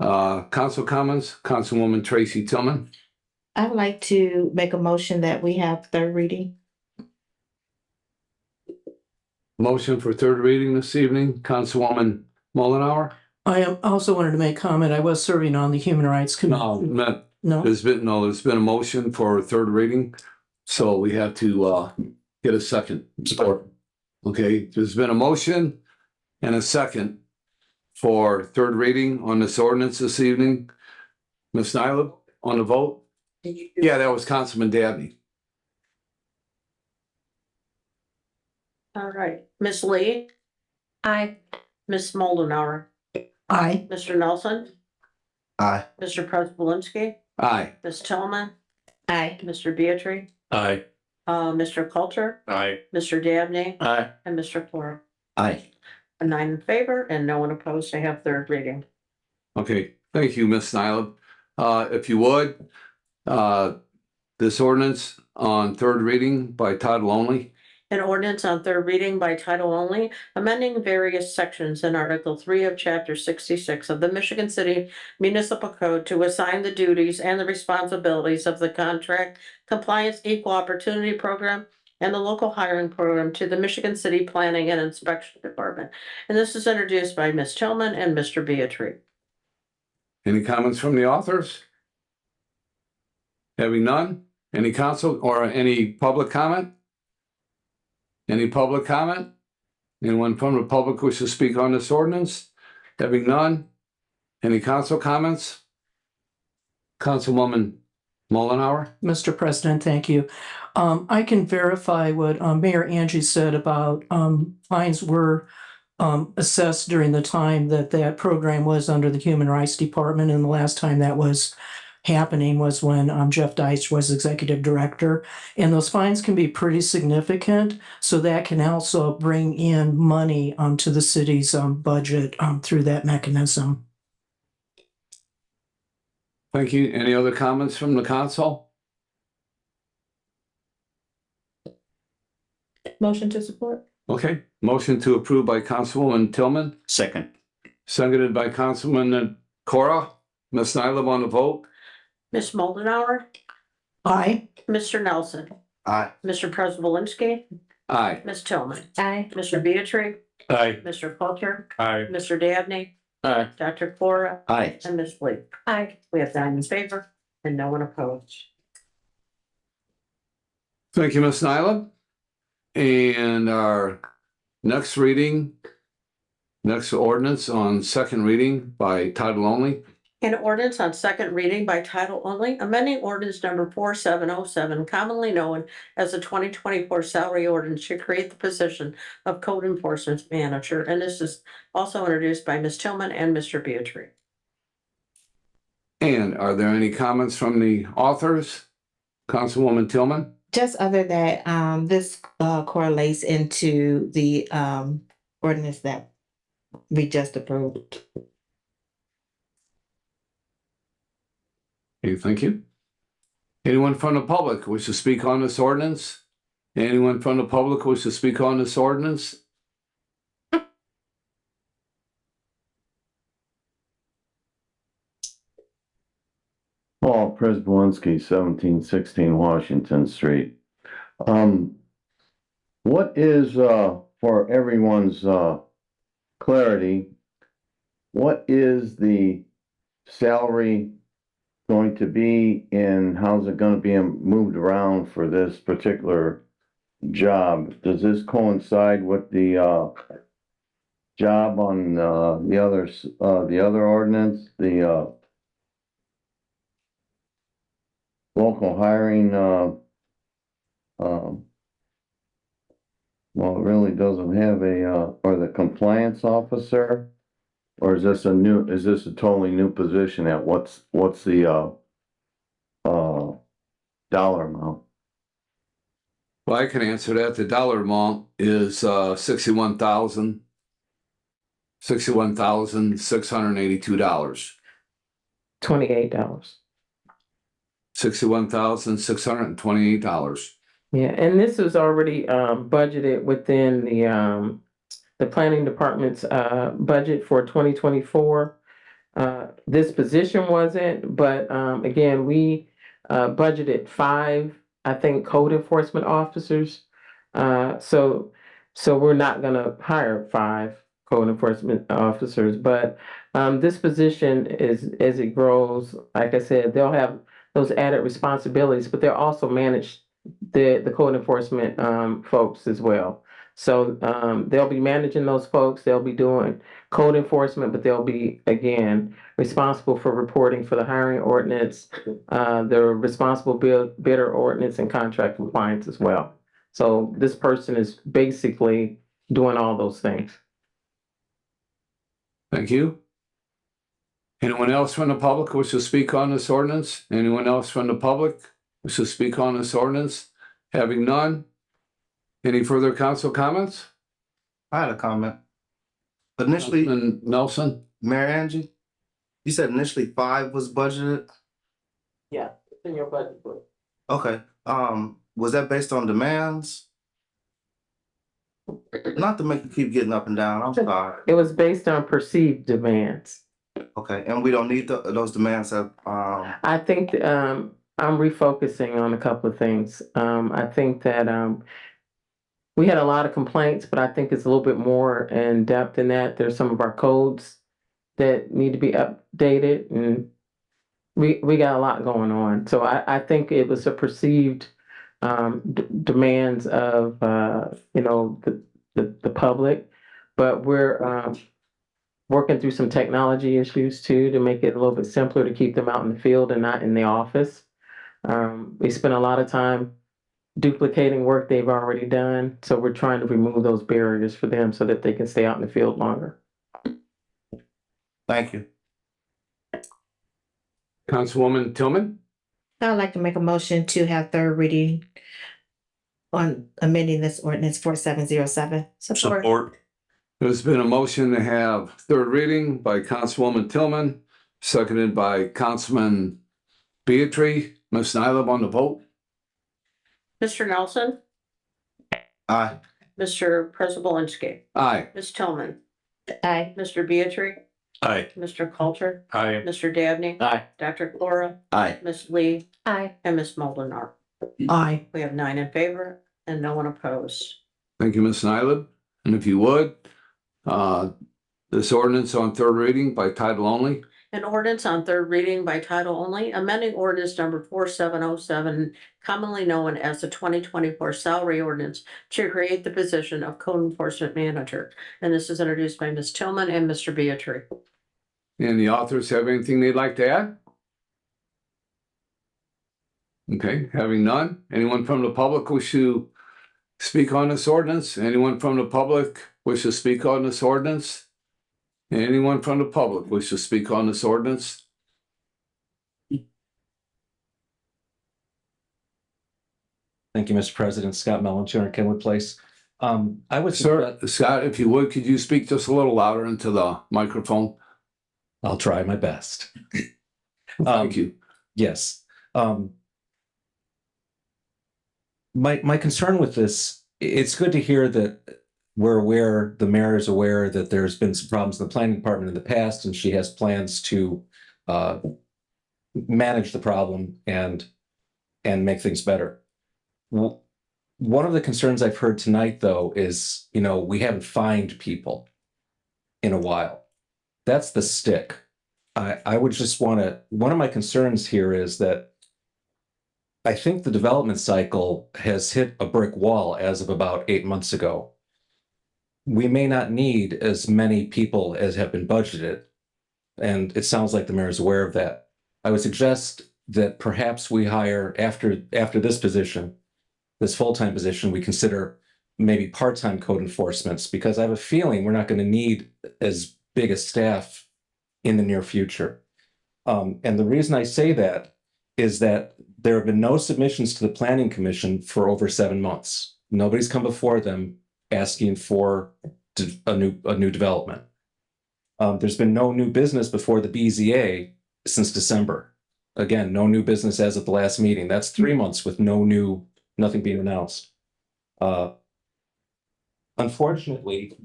B: Council comments, Councilwoman Tracy Tillman.
E: I would like to make a motion that we have third reading.
B: Motion for third reading this evening, Councilwoman Mullenhour.
H: I also wanted to make comment. I was serving on the Human Rights
B: No,
H: Committee. No?
B: there's been a motion for third reading, so we have to get a second. Support. Okay, there's been a motion and a second for third reading on this ordinance this evening. Ms. Nyla, on the vote? Yeah, that was Councilman Dabney.
C: All right, Ms. Lee,
F: Aye.
C: Ms. Moldenauer,
H: Aye.
C: Mr. Nelson,
D: Aye.
C: Mr. Prespolinski,
B: Aye.
C: Ms. Tillman,
E: Aye.
C: Mr. Beatry,
A: Aye.
C: Mr. Coulter,
A: Aye.
C: Mr. Dabney,
A: Aye.
C: and Mr. Cora.
D: Aye.
C: A 9 in favor and no one opposed to have third reading.
B: Okay, thank you, Ms. Nyla. If you would, this ordinance on third reading by title only.
C: An ordinance on third reading by title only, amending various sections in Article 3 of Chapter 66 of the Michigan City Municipal Code to assign the duties and the responsibilities of the Contract Compliance Equal Opportunity Program and the Local Hiring Program to the Michigan City Planning and Inspection Department. And this is introduced by Ms. Tillman and Mr. Beatry.
B: Any comments from the authors? Having none, any council or any public comment? Any public comment? Anyone from the public wish to speak on this ordinance? Having none, any council comments? Councilwoman Mullenhour?
H: Mr. President, thank you. I can verify what Mayor Angie said about fines were assessed during the time that that program was under the Human Rights Department. And the last time that was happening was when Jeff Deitch was executive director. And those fines can be pretty significant. So that can also bring in money to the city's budget through that mechanism.
B: Thank you. Any other comments from the council?
E: Motion to support.
B: Okay, motion to approve by Councilwoman Tillman,
D: Second.
B: seconded by Councilman Cora. Ms. Nyla on the vote?
C: Ms. Moldenauer,
H: Aye.
C: Mr. Nelson,
D: Aye.
C: Mr. Prespolinski,
B: Aye.
C: Ms. Tillman,
E: Aye.
C: Mr. Beatry,
A: Aye.
C: Mr. Coulter,
A: Aye.
C: Mr. Dabney,
A: Aye.
C: Dr. Cora,
D: Aye.
C: and Ms. Lee.
F: Aye.
C: We have 9 in favor and no one opposed.
B: Thank you, Ms. Nyla. And our next reading, next ordinance on second reading by title only.
C: An ordinance on second reading by title only, amending ordinance number 4707, commonly known as the 2024 salary ordinance to create the position of code enforcement manager. And this is also introduced by Ms. Tillman and Mr. Beatry.
B: And are there any comments from the authors? Councilwoman Tillman?
E: Just other that this correlates into the ordinance that we just approved.
B: Okay, thank you. Anyone from the public wish to speak on this ordinance? Anyone from the public wish to speak on this ordinance?
M: Paul Prespolinski, 1716 Washington Street. What is, for everyone's clarity, what is the salary going to be and how's it going to be moved around for this particular job? Does this coincide with the job on the other ordinance, the local hiring, well, it really doesn't have or the compliance officer? Or is this a totally new position at what's the, dollar amount?
B: Well, I can answer that. The dollar amount is $61,682.
L: $28.
B: $61,628.
L: Yeah, and this was already budgeted within the planning department's budget for 2024. This position wasn't, but again, we budgeted 5, I think, code enforcement officers. So we're not gonna hire 5 code enforcement officers, but this position is, as it grows, like I said, they'll have those added responsibilities, but they'll also manage the code enforcement folks as well. So they'll be managing those folks, they'll be doing code enforcement, but they'll be, again, responsible for reporting for the hiring ordinance, the responsible bidder ordinance and contract compliance as well. So this person is basically doing all those things.
B: Thank you. Anyone else from the public wish to speak on this ordinance? Anyone else from the public wish to speak on this ordinance? Having none, any further council comments?
N: I had a comment. Initially,
B: Councilman Nelson?
N: Mayor Angie, you said initially 5 was budgeted.
L: Yeah, it's in your budget book.
N: Okay. Was that based on demands? Not to make you keep getting up and down. I'm sorry.
L: It was based on perceived demands.
N: Okay, and we don't need those demands that
L: I think I'm refocusing on a couple of things. I think that we had a lot of complaints, but I think it's a little bit more in depth than that. There's some of our codes that need to be updated, and we got a lot going on. So I think it was a perceived demands of the public, but we're working through some technology issues too to make it a little bit simpler to keep them out in the field and not in the office. We spent a lot of time duplicating work they've already done, so we're trying to remove those barriers for them so that they can stay out in the field longer.
N: Thank you.
B: Councilwoman Tillman?
E: I'd like to make a motion to have third reading on amending this ordinance 4707.
C: Support.
B: There's been a motion to have third reading by Councilwoman Tillman, seconded by Councilman Beatry. Ms. Nyla on the vote?
C: Mr. Nelson,
N: Aye.
C: Mr. Preselinski,
B: Aye.
C: Ms. Tillman,
E: Aye.
C: Mr. Beatry,
K: Aye.
C: Mr. Coulter,
K: Aye.
C: Mr. Dabney,
K: Aye.
C: Dr. Flora,
N: Aye.
C: Ms. Lee,
F: Aye.
C: and Ms. Moldenar.
H: Aye.
C: We have 9 in favor and no one opposed.
B: Thank you, Ms. Nyla. And if you would, this ordinance on third reading by title only.
C: An ordinance on third reading by title only, amending ordinance number 4707, commonly known as the 2024 salary ordinance, to create the position of code enforcement manager. And this is introduced by Ms. Tillman and Mr. Beatry.
B: And the authors have anything they'd like to add? Okay, having none. Anyone from the public wish to speak on this ordinance? Anyone from the public wish to speak on this ordinance? Anyone from the public wish to speak on this ordinance?
K: Thank you, Mr. President. Scott Mellon, 200 Kenwood Place. I would
B: Sir, Scott, if you would, could you speak just a little louder into the microphone?
K: I'll try my best.
B: Thank you.
K: Yes. My concern with this, it's good to hear that we're aware, the mayor is aware that there's been some problems in the planning department in the past, and she has plans to manage the problem and make things better. One of the concerns I've heard tonight, though, is, we haven't fined people in a while. That's the stick. I would just one of my concerns here is that I think the development cycle has hit a brick wall as of about 8 months ago. We may not need as many people as have been budgeted, and it sounds like the mayor is aware of that. I would suggest that perhaps we hire after this position, this full-time position, we consider maybe part-time code enforcements, because I have a feeling we're not going to need as big a staff in the near future. And the reason I say that is that there have been no submissions to the Planning Commission for over 7 months. Nobody's come before them asking for a new development. There's been no new business before the BZA since December. Again, no new business as of the last meeting. That's 3 months with no new nothing being announced. Unfortunately,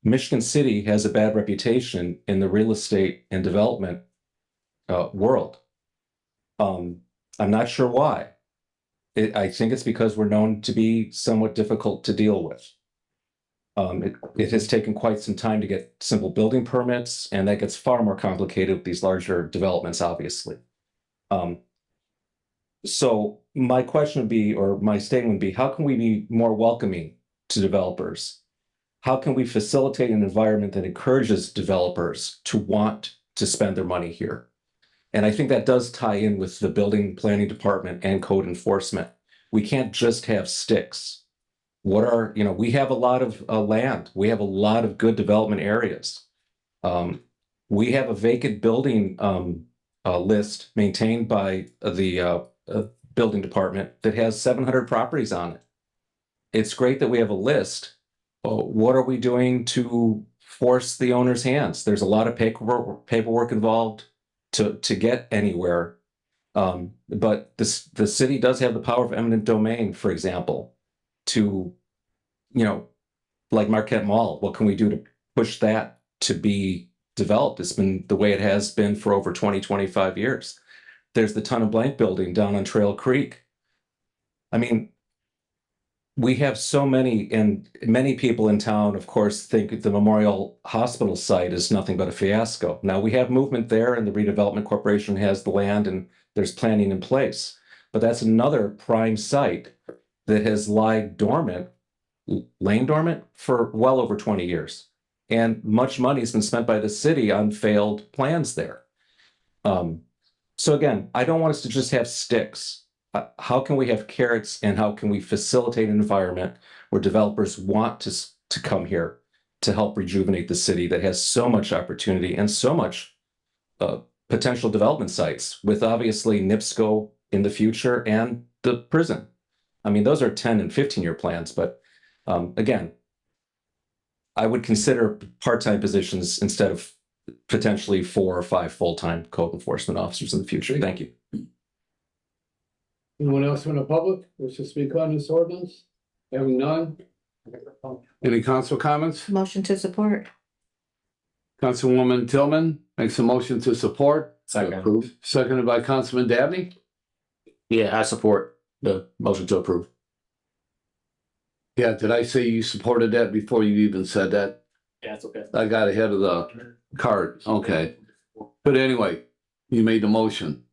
K: Michigan City has a bad reputation in the real estate and development world. I'm not sure why. I think it's because we're known to be somewhat difficult to deal with. It has taken quite some time to get simple building permits, and that gets far more complicated with these larger developments, obviously. So my question would be, or my statement would be, how can we be more welcoming to developers? How can we facilitate an environment that encourages developers to want to spend their money here? And I think that does tie in with the building planning department and code enforcement. We can't just have sticks. We have a lot of land. We have a lot of good development areas. We have a vacant building list maintained by the building department that has 700 properties on it. It's great that we have a list. What are we doing to force the owner's hands? There's a lot of paperwork involved to get anywhere. But the city does have the power of eminent domain, for example, to, like Marquette Mall. What can we do to push that to be developed? It's been the way it has been for over 25 years. There's the Ton of Blank building down on Trail Creek. I mean, we have so many, and many people in town, of course, think the Memorial Hospital site is nothing but a fiasco. Now, we have movement there, and the Redevelopment Corporation has the land, and there's planning in place. But that's another prime site that has lain dormant for well over 20 years. And much money has been spent by the city on failed plans there. So again, I don't want us to just have sticks. How can we have carrots, and how can we facilitate an environment where developers want to come here to help rejuvenate the city that has so much opportunity and so much potential development sites, with obviously NIPSCO in the future and the prison? I mean, those are 10 and 15-year plans, but again, I would consider part-time positions instead of potentially 4 or 5 full-time code enforcement officers in the future. Thank you.
B: Anyone else from the public wish to speak on this ordinance? Having none? Any council comments?
E: Motion to support.
B: Councilwoman Tillman makes a motion to support.
A: Second.
B: Seconded by Councilman Dabney.
A: Yeah, I support the motion to approve.
B: Yeah, did I say you supported that before you even said that?
A: Yeah, it's okay.
B: I got ahead of the card. Okay. But anyway, you made the motion.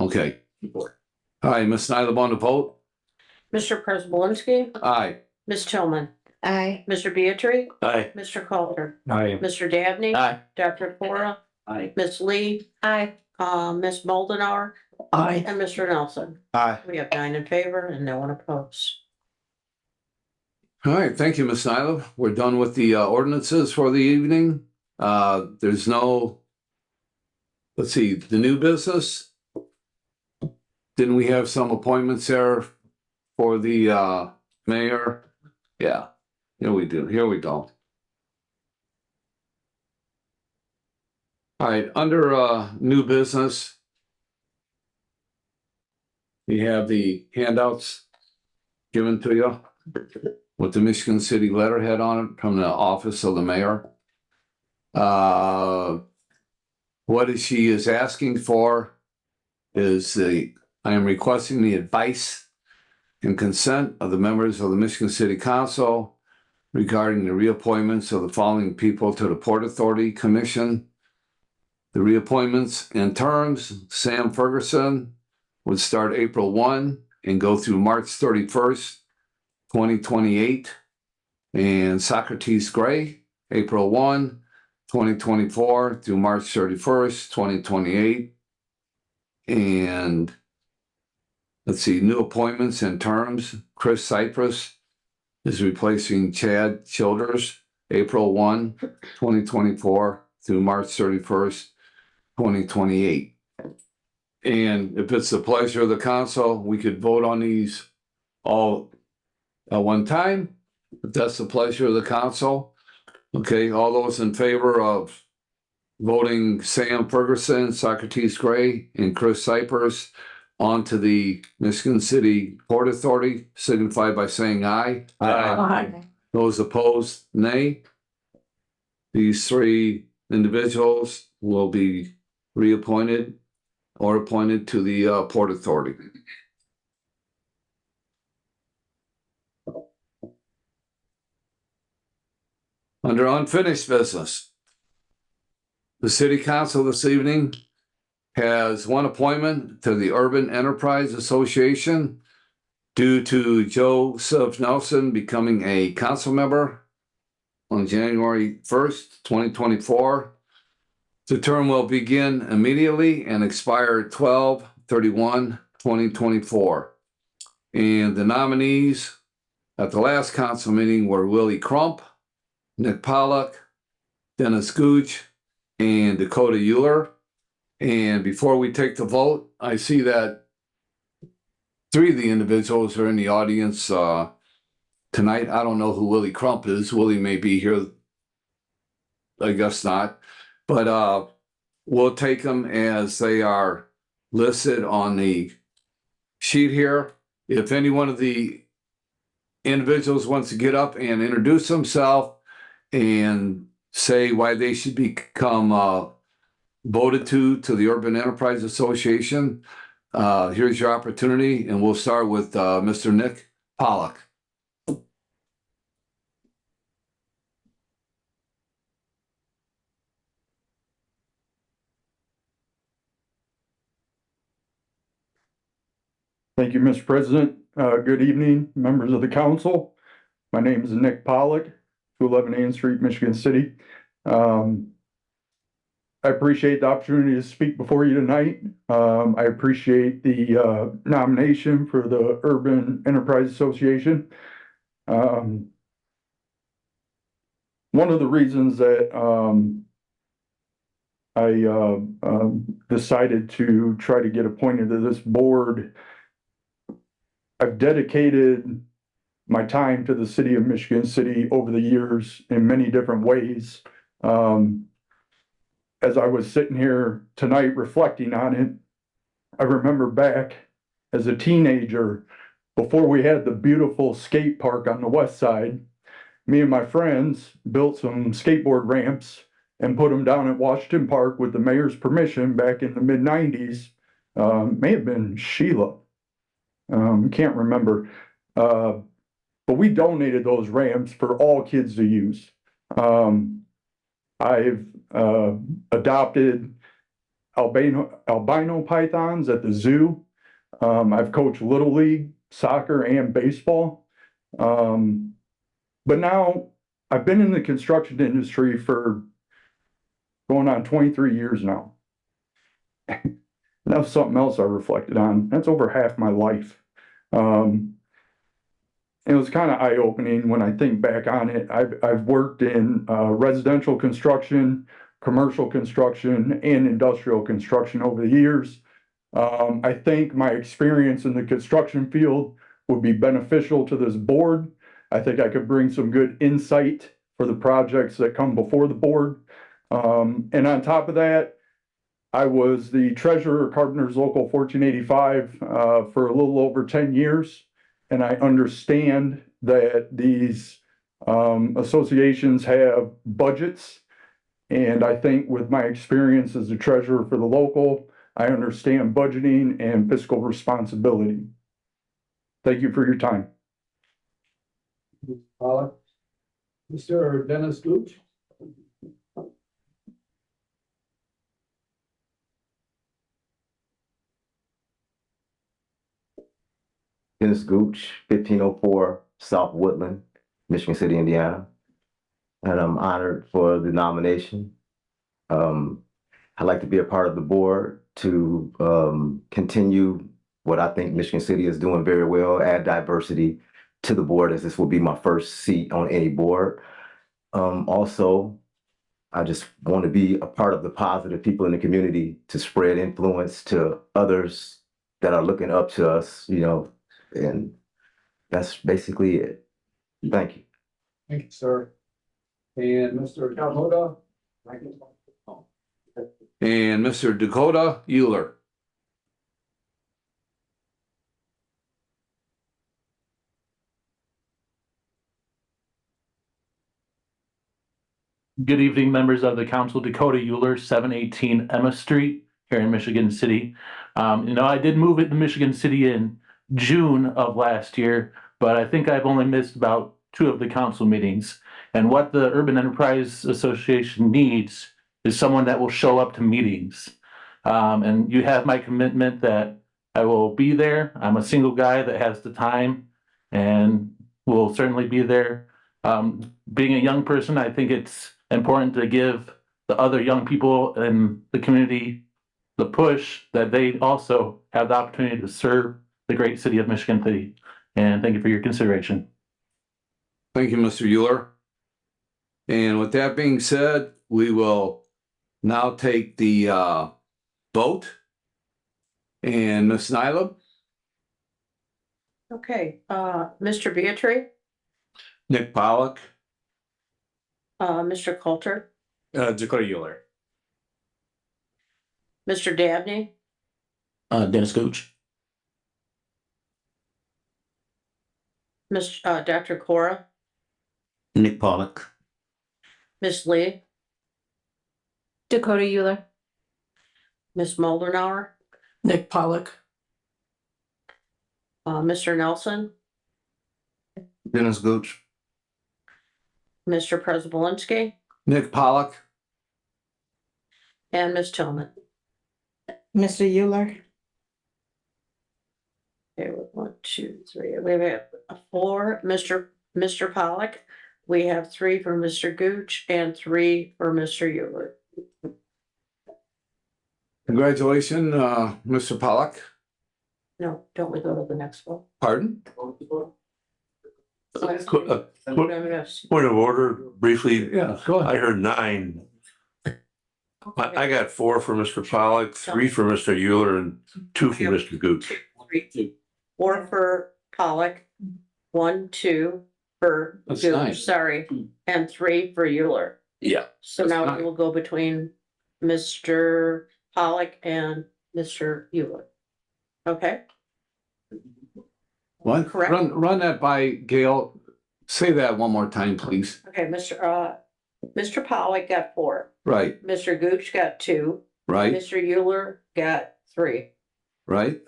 B: Okay. All right, Ms. Nyla on the vote?
C: Mr. Preselinski,
B: Aye.
C: Ms. Tillman,
E: Aye.
C: Mr. Beatrice,
A: Aye.
C: Mr. Calder,
A: Aye.
C: Mr. Dabney,
A: Aye.
C: Dr. Cora,
A: Aye.
C: Ms. Lee,
E: Aye.
C: Ms. Moldenauer,
H: Aye.
C: and Mr. Nelson.
N: Aye.
C: We have 9 in favor and no one opposed.
B: All right, thank you, Ms. Nyla. We're done with the ordinances for the evening. There's no, let's see, the new business. Didn't we have some appointments there for the mayor? Yeah, here we do. Here we go. All right, under new business, we have the handouts given to you with the Michigan City letterhead on it from the office of the mayor. What she is asking for is I am requesting the advice and consent of the members of the Michigan City Council regarding the reappointments of the following people to the Port Authority Commission. The reappointments and terms: Sam Ferguson would start April 1 and go through March 31st, 2028. And Socrates Gray, April 1, 2024 through March 31st, 2028. And let's see, new appointments and terms. Chris Cypress is replacing Chad Childers, April 1, 2024 through March 31st, 2028. And if it's the pleasure of the council, we could vote on these all at one time, if that's the pleasure of the council. Okay, all those in favor of voting Sam Ferguson, Socrates Gray, and Chris Cypress onto the Michigan City Port Authority signify by saying aye.
C: Aye.
B: Those opposed, nay. These three individuals will be reappointed or appointed to the Port Authority. Under unfinished business, the City Council this evening has one appointment to the Urban Enterprise Association due to Joseph Nelson becoming a council member on January 1st, 2024. The term will begin immediately and expire 12/31/2024. And the nominees at the last council meeting were Willie Crump, Nick Pollock, Dennis Gooch, and Dakota Euler. And before we take the vote, I see that three of the individuals are in the audience tonight. I don't know who Willie Crump is. Willie may be here. I guess not. But we'll take them as they are listed on the sheet here. If any one of the individuals wants to get up and introduce themselves and say why they should become voted to the Urban Enterprise Association, here's your opportunity, and we'll start with Mr. Nick Pollock.
O: Thank you, Mr. President. Good evening, members of the council. My name is Nick Pollock, 211 Ann Street, Michigan City. I appreciate the opportunity to speak before you tonight. I appreciate the nomination for the Urban Enterprise Association. One of the reasons that I decided to try to get appointed to this board, I've dedicated my time to the city of Michigan City over the years in many different ways. As I was sitting here tonight reflecting on it, I remember back as a teenager, before we had the beautiful skate park on the west side, me and my friends built some skateboard ramps and put them down at Washington Park with the mayor's permission back in the mid-90s. May have been Sheila. Can't remember. But we donated those ramps for all kids to use. I've adopted albino pythons at the zoo. I've coached Little League, soccer, and baseball. But now I've been in the construction industry for going on 23 years now. That's something else I reflected on. That's over half my life. It was kind of eye-opening when I think back on it. I've worked in residential construction, commercial construction, and industrial construction over the years. I think my experience in the construction field would be beneficial to this board. I think I could bring some good insight for the projects that come before the board. And on top of that, I was the treasurer of Carpenters Local 1485 for a little over 10 years. And I understand that these associations have budgets. And I think with my experience as a treasurer for the local, I understand budgeting and fiscal responsibility. Thank you for your time.
B: Mr. Dennis Gooch.
P: Dennis Gooch, 1504 South Woodland, Michigan City, Indiana. And I'm honored for the nomination. I'd like to be a part of the board to continue what I think Michigan City is doing very well, add diversity to the board, as this will be my first seat on any board. Also, I just want to be a part of the positive people in the community to spread influence to others that are looking up to us, you know, and that's basically it. Thank you.
B: Thank you, sir. And Mr. Dakota. And Mr. Dakota Euler.
Q: Good evening, members of the council. Dakota Euler, 718 Emma Street here in Michigan City. I did move it to Michigan City in June of last year, but I think I've only missed about 2 of the council meetings. And what the Urban Enterprise Association needs is someone that will show up to meetings. And you have my commitment that I will be there. I'm a single guy that has the time and will certainly be there. Being a young person, I think it's important to give the other young people in the community the push that they also have the opportunity to serve the great city of Michigan City. And thank you for your consideration.
B: Thank you, Mr. Euler. And with that being said, we will now take the vote. And Ms. Nyla?
C: Okay, Mr. Beatrice,
A: Nick Pollock.
C: Mr. Coulter,
K: Dakota Euler.
C: Mr. Dabney,
A: Dennis Gooch.
C: Dr. Cora,
D: Nick Pollock.
C: Miss Lee,
F: Dakota Euler.
C: Miss Moldenauer,
H: Nick Pollock.
C: Mr. Nelson,
N: Dennis Gooch.
C: Mr. Preselinski,
B: Nick Pollock.
C: and Miss Tillman.
E: Mr. Euler,
C: Okay, 1, 2, 3. We have 4, Mr. Pollock. We have 3 for Mr. Gooch and 3 for Mr. Euler.
B: Congratulations, Mr. Pollock.
C: No, don't we go to the next one?
B: Pardon?
R: Point of order, briefly.
B: Yeah, go ahead.
R: I heard 9. I got 4 for Mr. Pollock, 3 for Mr. Euler, and 2 for Mr. Gooch.
C: 4 for Pollock, 1, 2 for
B: That's 9.
C: Gooch, sorry, and 3 for Euler.
R: Yeah.
C: So
B: That's
C: now
B: 9.
C: we will go between Mr. Pollock and Mr. Euler. Okay,
B: What?
C: Correct.
B: Run that by Gail. Say that one more time, please.
C: okay, Mr. Pollock got 4,
B: Right,
C: Mr. Gooch got 2,
B: right,
C: Mr. Euler got 3.
B: right.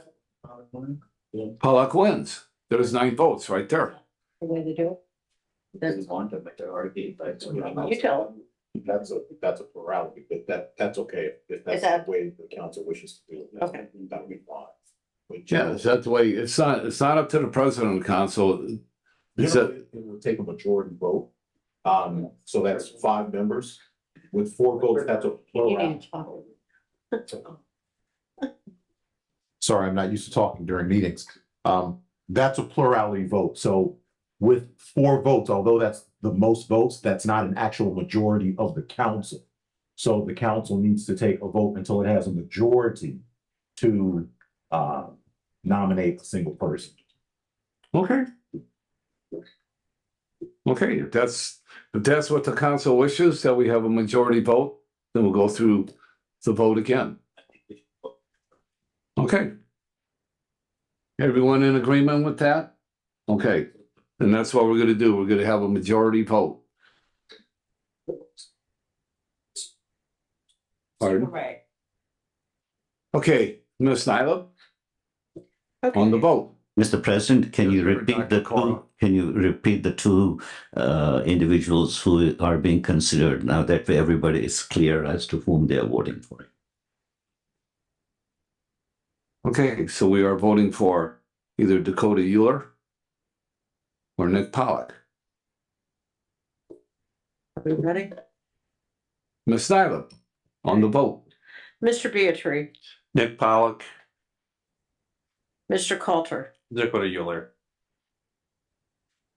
B: Pollock wins. There's 9 votes right there.
C: The way they do it? That's
K: Want to make the argument, but
C: You tell them.
K: that's a plurality, but that's okay if
C: Is that-
K: the way the council wishes to do it.
C: Okay.
K: That would be fine.
B: Yeah, is that the way? It's not up to the president of the council. Is that,
K: It would take a majority vote. So that's 5 members. With 4 votes, that's a plurality.
S: Sorry, I'm not used to talking during meetings. That's a plurality vote. So with 4 votes, although that's the most votes, that's not an actual majority of the council. So the council needs to take a vote until it has a majority to nominate a single person.
B: okay. Okay, if that's what the council wishes, that we have a majority vote, then we'll go through the vote again. Okay. Everyone in agreement with that? Okay, and that's what we're gonna do. We're gonna have a majority vote. Pardon?
C: Right.
B: Okay, Ms. Nyla, on the vote.
D: Mr. President, can you repeat the 2 individuals who are being considered now? That way everybody is clear as to whom they are voting for.
B: Okay, so we are voting for either Dakota Euler or Nick Pollock.
C: Are we ready?
B: Ms. Nyla, on the vote.
C: Mr. Beatrice,
R: Nick Pollock,
C: Mr. Coulter,
K: Dakota Euler.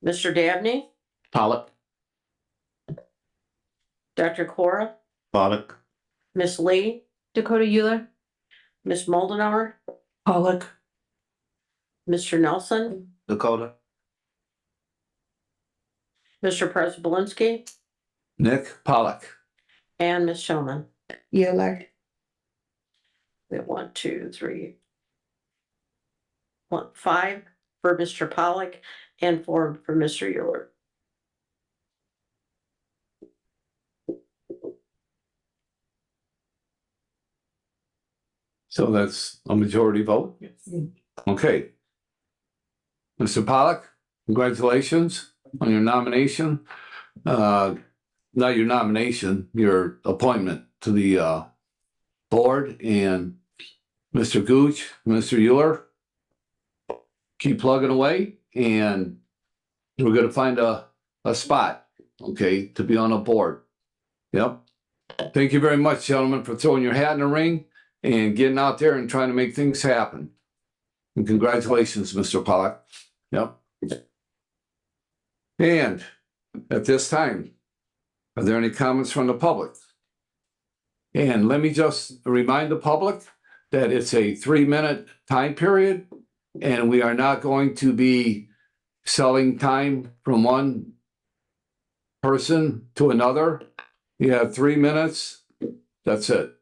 C: Mr. Dabney,
A: Pollock.
C: Dr. Cora,
D: Pollock.
C: Miss Lee,
F: Dakota Euler.
C: Miss Moldenauer,
H: Pollock.
C: Mr. Nelson,
N: Dakota.
C: Mr. Preselinski,
B: Nick Pollock.
C: and Miss Showman.
E: Euler,
C: We have 1, 2, 3. 5 for Mr. Pollock and 4 for Mr. Euler.
B: So that's a majority vote? Okay. Mr. Pollock, congratulations on your nomination. Not your nomination, your appointment to the board. And Mr. Gooch, Mr. Euler, keep plugging away and we're gonna find a spot, okay, to be on a board. Yep. Thank you very much, gentlemen, for throwing your hat in the ring and getting out there and trying to make things happen. And congratulations, Mr. Pollock. Yep. And at this time, are there any comments from the public? And let me just remind the public that it's a 3-minute time period, and we are not going to be selling time from one person to another. You have 3 minutes. That's it.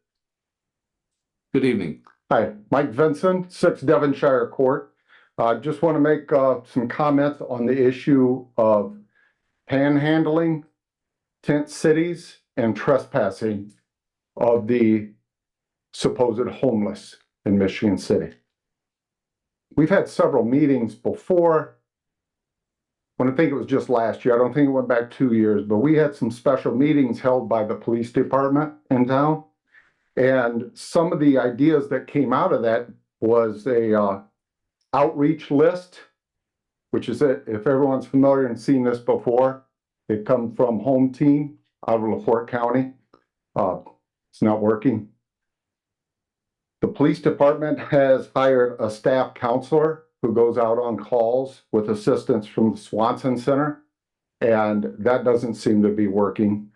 B: Good evening.
T: Hi, Mike Vincent, 6 Devonshire Court. I just want to make some comments on the issue of panhandling, tent cities, and trespassing of the supposed homeless in Michigan City. We've had several meetings before. I think it was just last year. I don't think it went back 2 years, but we had some special meetings held by the police department in town. And some of the ideas that came out of that was a outreach list, which is it. If everyone's familiar and seen this before, it comes from Home Team out of LaPorte County. It's not working. The police department has hired a staff counselor who goes out on calls with assistance from the Swanson Center, and that doesn't seem to be working.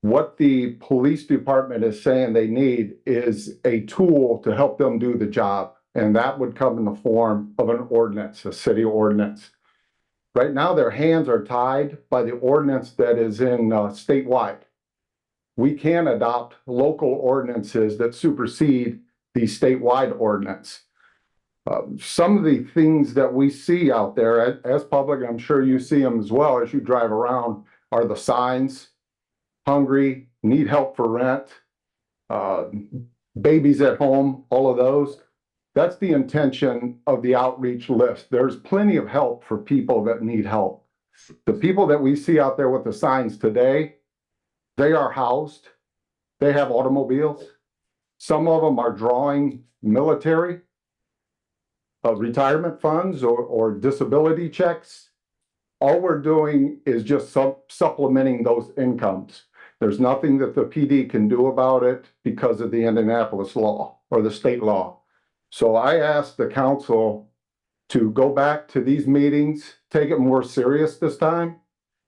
T: What the police department is saying they need is a tool to help them do the job, and that would come in the form of an ordinance, a city ordinance. Right now, their hands are tied by the ordinance that is in statewide. We can adopt local ordinances that supersede the statewide ordinance. Some of the things that we see out there as public, I'm sure you see them as well as you drive around, are the signs, hungry, need help for rent, babies at home, all of those. That's the intention of the outreach list. There's plenty of help for people that need help. The people that we see out there with the signs today, they are housed, they have automobiles. Some of them are drawing military retirement funds or disability checks. All we're doing is just supplementing those incomes. There's nothing that the PD can do about it because of the Indianapolis law or the state law. So I asked the council to go back to these meetings, take it more serious this time,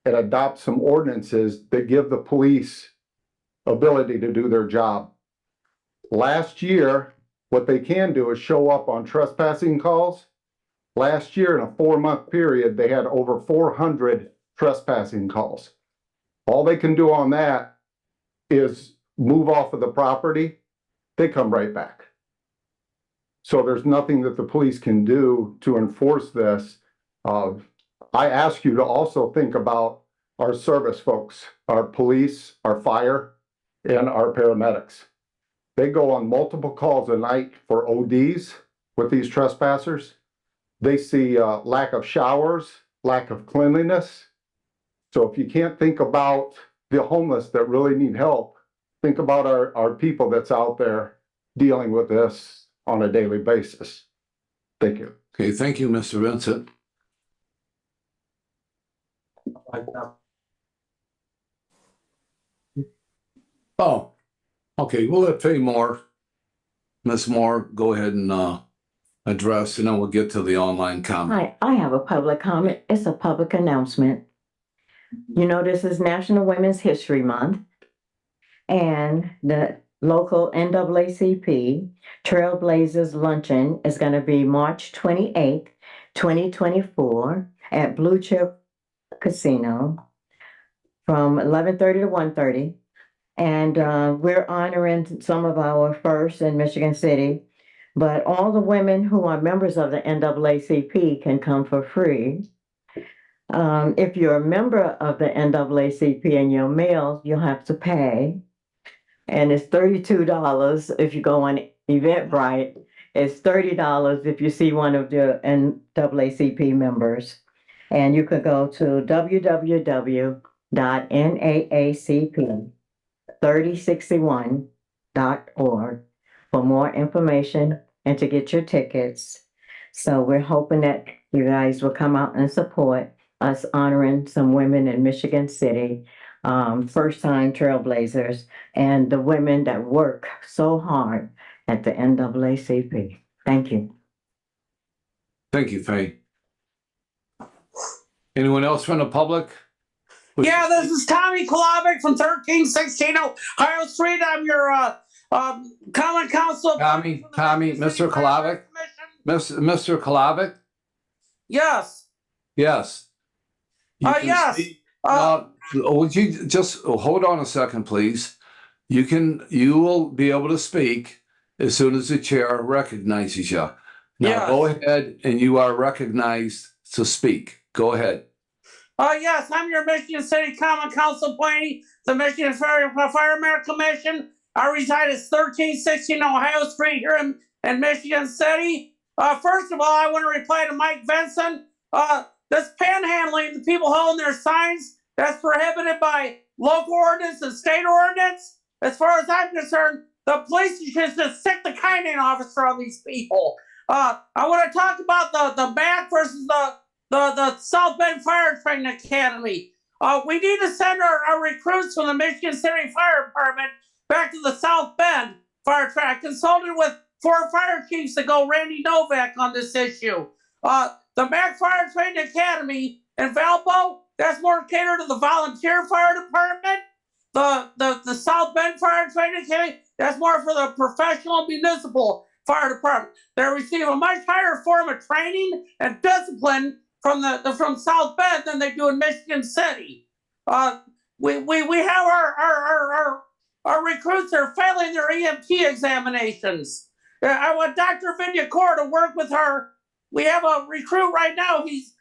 T: and adopt some ordinances that give the police ability to do their job. Last year, what they can do is show up on trespassing calls. Last year, in a 4-month period, they had over 400 trespassing calls. All they can do on that is move off of the property. They come right back. So there's nothing that the police can do to enforce this. I ask you to also think about our service folks, our police, our fire, and our paramedics. They go on multiple calls a night for ODs with these trespassers. They see lack of showers, lack of cleanliness. So if you can't think about the homeless that really need help, think about our people that's out there dealing with this on a daily basis. Thank you.
B: Okay, thank you, Mr. Vincent. Oh, okay, we'll let Faye Moore, Ms. Moore, go ahead and address, and then we'll get to the online comment.
U: Hi, I have a public comment. It's a public announcement. You know, this is National Women's History Month, and the local NAACP Trailblazers Luncheon is going to be March 28th, 2024 at Blue Chip Casino from 11:30 to 1:30. And we're honoring some of our firsts in Michigan City, but all the women who are members of the NAACP can come for free. If you're a member of the NAACP and you're male, you'll have to pay. And it's $32 if you go on Eventbrite. It's $30 if you see one of the NAACP members. And you could go to www.naacp3061.org for more information and to get your tickets. So we're hoping that you guys will come out and support us honoring some women in Michigan City, first-time trailblazers, and the women that work so hard at the NAACP. Thank you.
B: Thank you, Faye. Anyone else from the public?
G: Yeah, this is Tommy Kolovic from 1316 Ohio Street. I'm your common council.
B: Tommy, Mr. Kolovic? Mr. Kolovic?
G: Yes.
B: Yes. You can
G: Yes.
B: speak. Would you just hold on a second, please? You will be able to speak as soon as the chair recognizes you. Now
G: Yes.
B: go ahead, and you are recognized to speak. Go ahead.
G: Yes, I'm your Michigan City Common Council appointee, the Michigan Fireman Commission. I reside at 1316 Ohio Street here in Michigan City. First of all, I want to reply to Mike Vinson. This panhandling, the people holding their signs, that's prohibited by local ordinance and state ordinance. As far as I'm concerned, the police should just stick the kinding officer on these people. I want to talk about the MAC versus the South Bend Fire Training Academy. We need to send our recruits from the Michigan City Fire Department back to the South Bend Fire Training. I consulted with 4 fire chiefs ago, Randy Novak, on this issue. The MAC Fire Training Academy in Valpo, that's more catered to the volunteer fire department. The South Bend Fire Training Academy, that's more for the professional municipal fire department. They receive a much higher form of training and discipline from South Bend than they do in Michigan City. We have our recruits are failing their EMT examinations. I want Dr. Vinya Kaur to work with her. We have a recruit right now. He's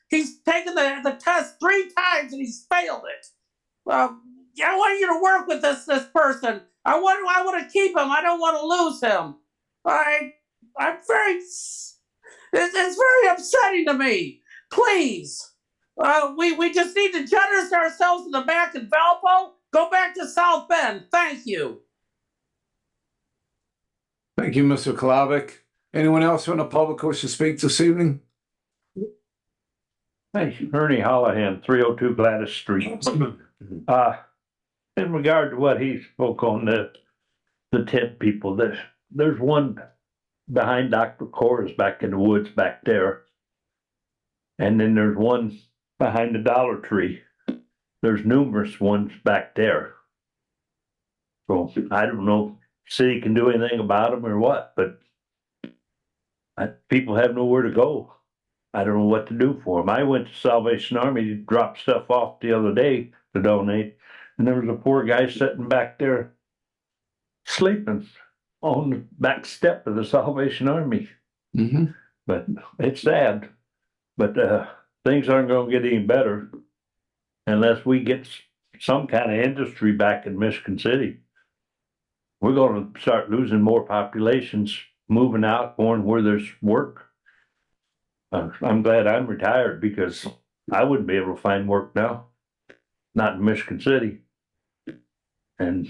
G: taken the test 3 times and he's failed it. I want you to work with this person. I want to keep him. I don't want to lose him. It's very upsetting to me. Please, we just need to judge ourselves in the back in Valpo. Go back to South Bend. Thank you.
B: Thank you, Mr. Kolovic. Anyone else from the public who wishes to speak this evening?
V: Thanks, Ernie Hollahan, 302 Gladys Street. In regard to what he spoke on the tent people, there's one behind Dr. Cora's back in the woods back there. And then there's one behind the Dollar Tree. There's numerous ones back there. So I don't know if the city can do anything about them or what, but people have nowhere to go. I don't know what to do for them. I went to Salvation Army to drop stuff off the other day to donate, and there was a poor guy sitting back there sleeping on the back step of the Salvation Army.
B: Mm-hmm.
V: But it's sad. But things aren't going to get any better unless we get some kind of industry back in Michigan City. We're going to start losing more populations, moving out, going where there's work. I'm glad I'm retired because I wouldn't be able to find work now, not in Michigan City. And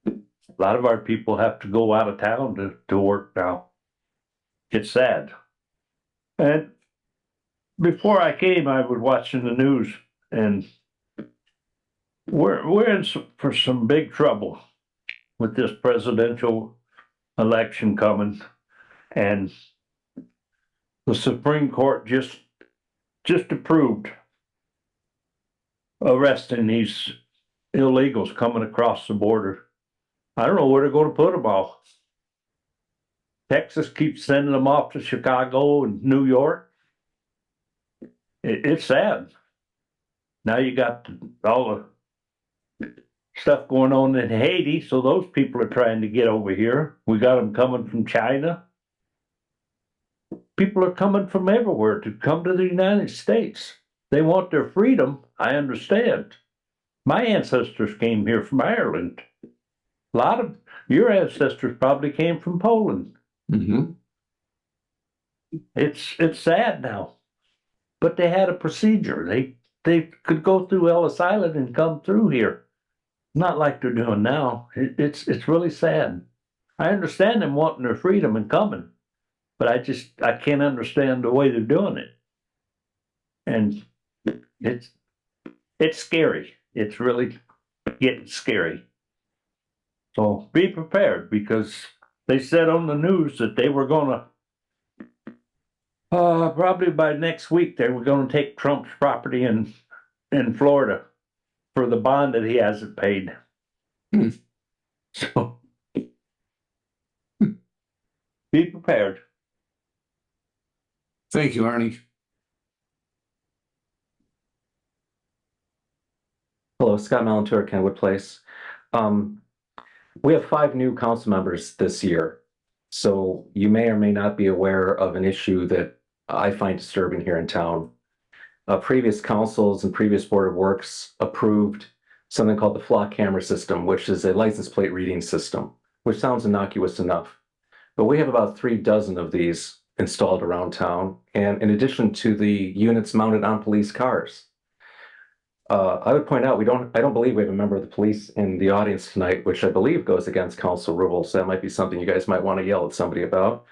V: a lot of our people have to go out of town to work now. It's sad. And before I came, I was watching the news, and we're in for some big trouble with this presidential election coming, and the Supreme Court just approved arresting these illegals coming across the border. I don't know where they're going to put them all. Texas keeps sending them off to Chicago and New York. It's sad. Now you got all the stuff going on in Haiti, so those people are trying to get over here. We got them coming from China. People are coming from everywhere to come to the United States. They want their freedom, I understand. My ancestors came here from Ireland. A lot of your ancestors probably came from Poland.
B: Mm-hmm.
V: It's sad now. But they had a procedure. They could go through Ellis Island and come through here. Not like they're doing now. It's really sad. I understand them wanting their freedom and coming, but I can't understand the way they're doing it. And it's scary. It's really getting scary. So be prepared, because they said on the news that they were gonna probably by next week they were gonna take Trump's property in Florida for the bond that he hasn't paid. So be prepared.
B: Thank you, Arnie.
K: Hello, Scott Malantur, Kenwood Place. We have 5 new council members this year, so you may or may not be aware of an issue that I find disturbing here in town. Previous councils and previous Board of Works approved something called the flock camera system, which is a license plate reading system, which sounds innocuous enough. But we have about 3 dozen of these installed around town, and in addition to the units mounted on police cars. I would point out, I don't believe we have a member of the police in the audience tonight, which I believe goes against council rules. That might be something you guys might want to yell at somebody about.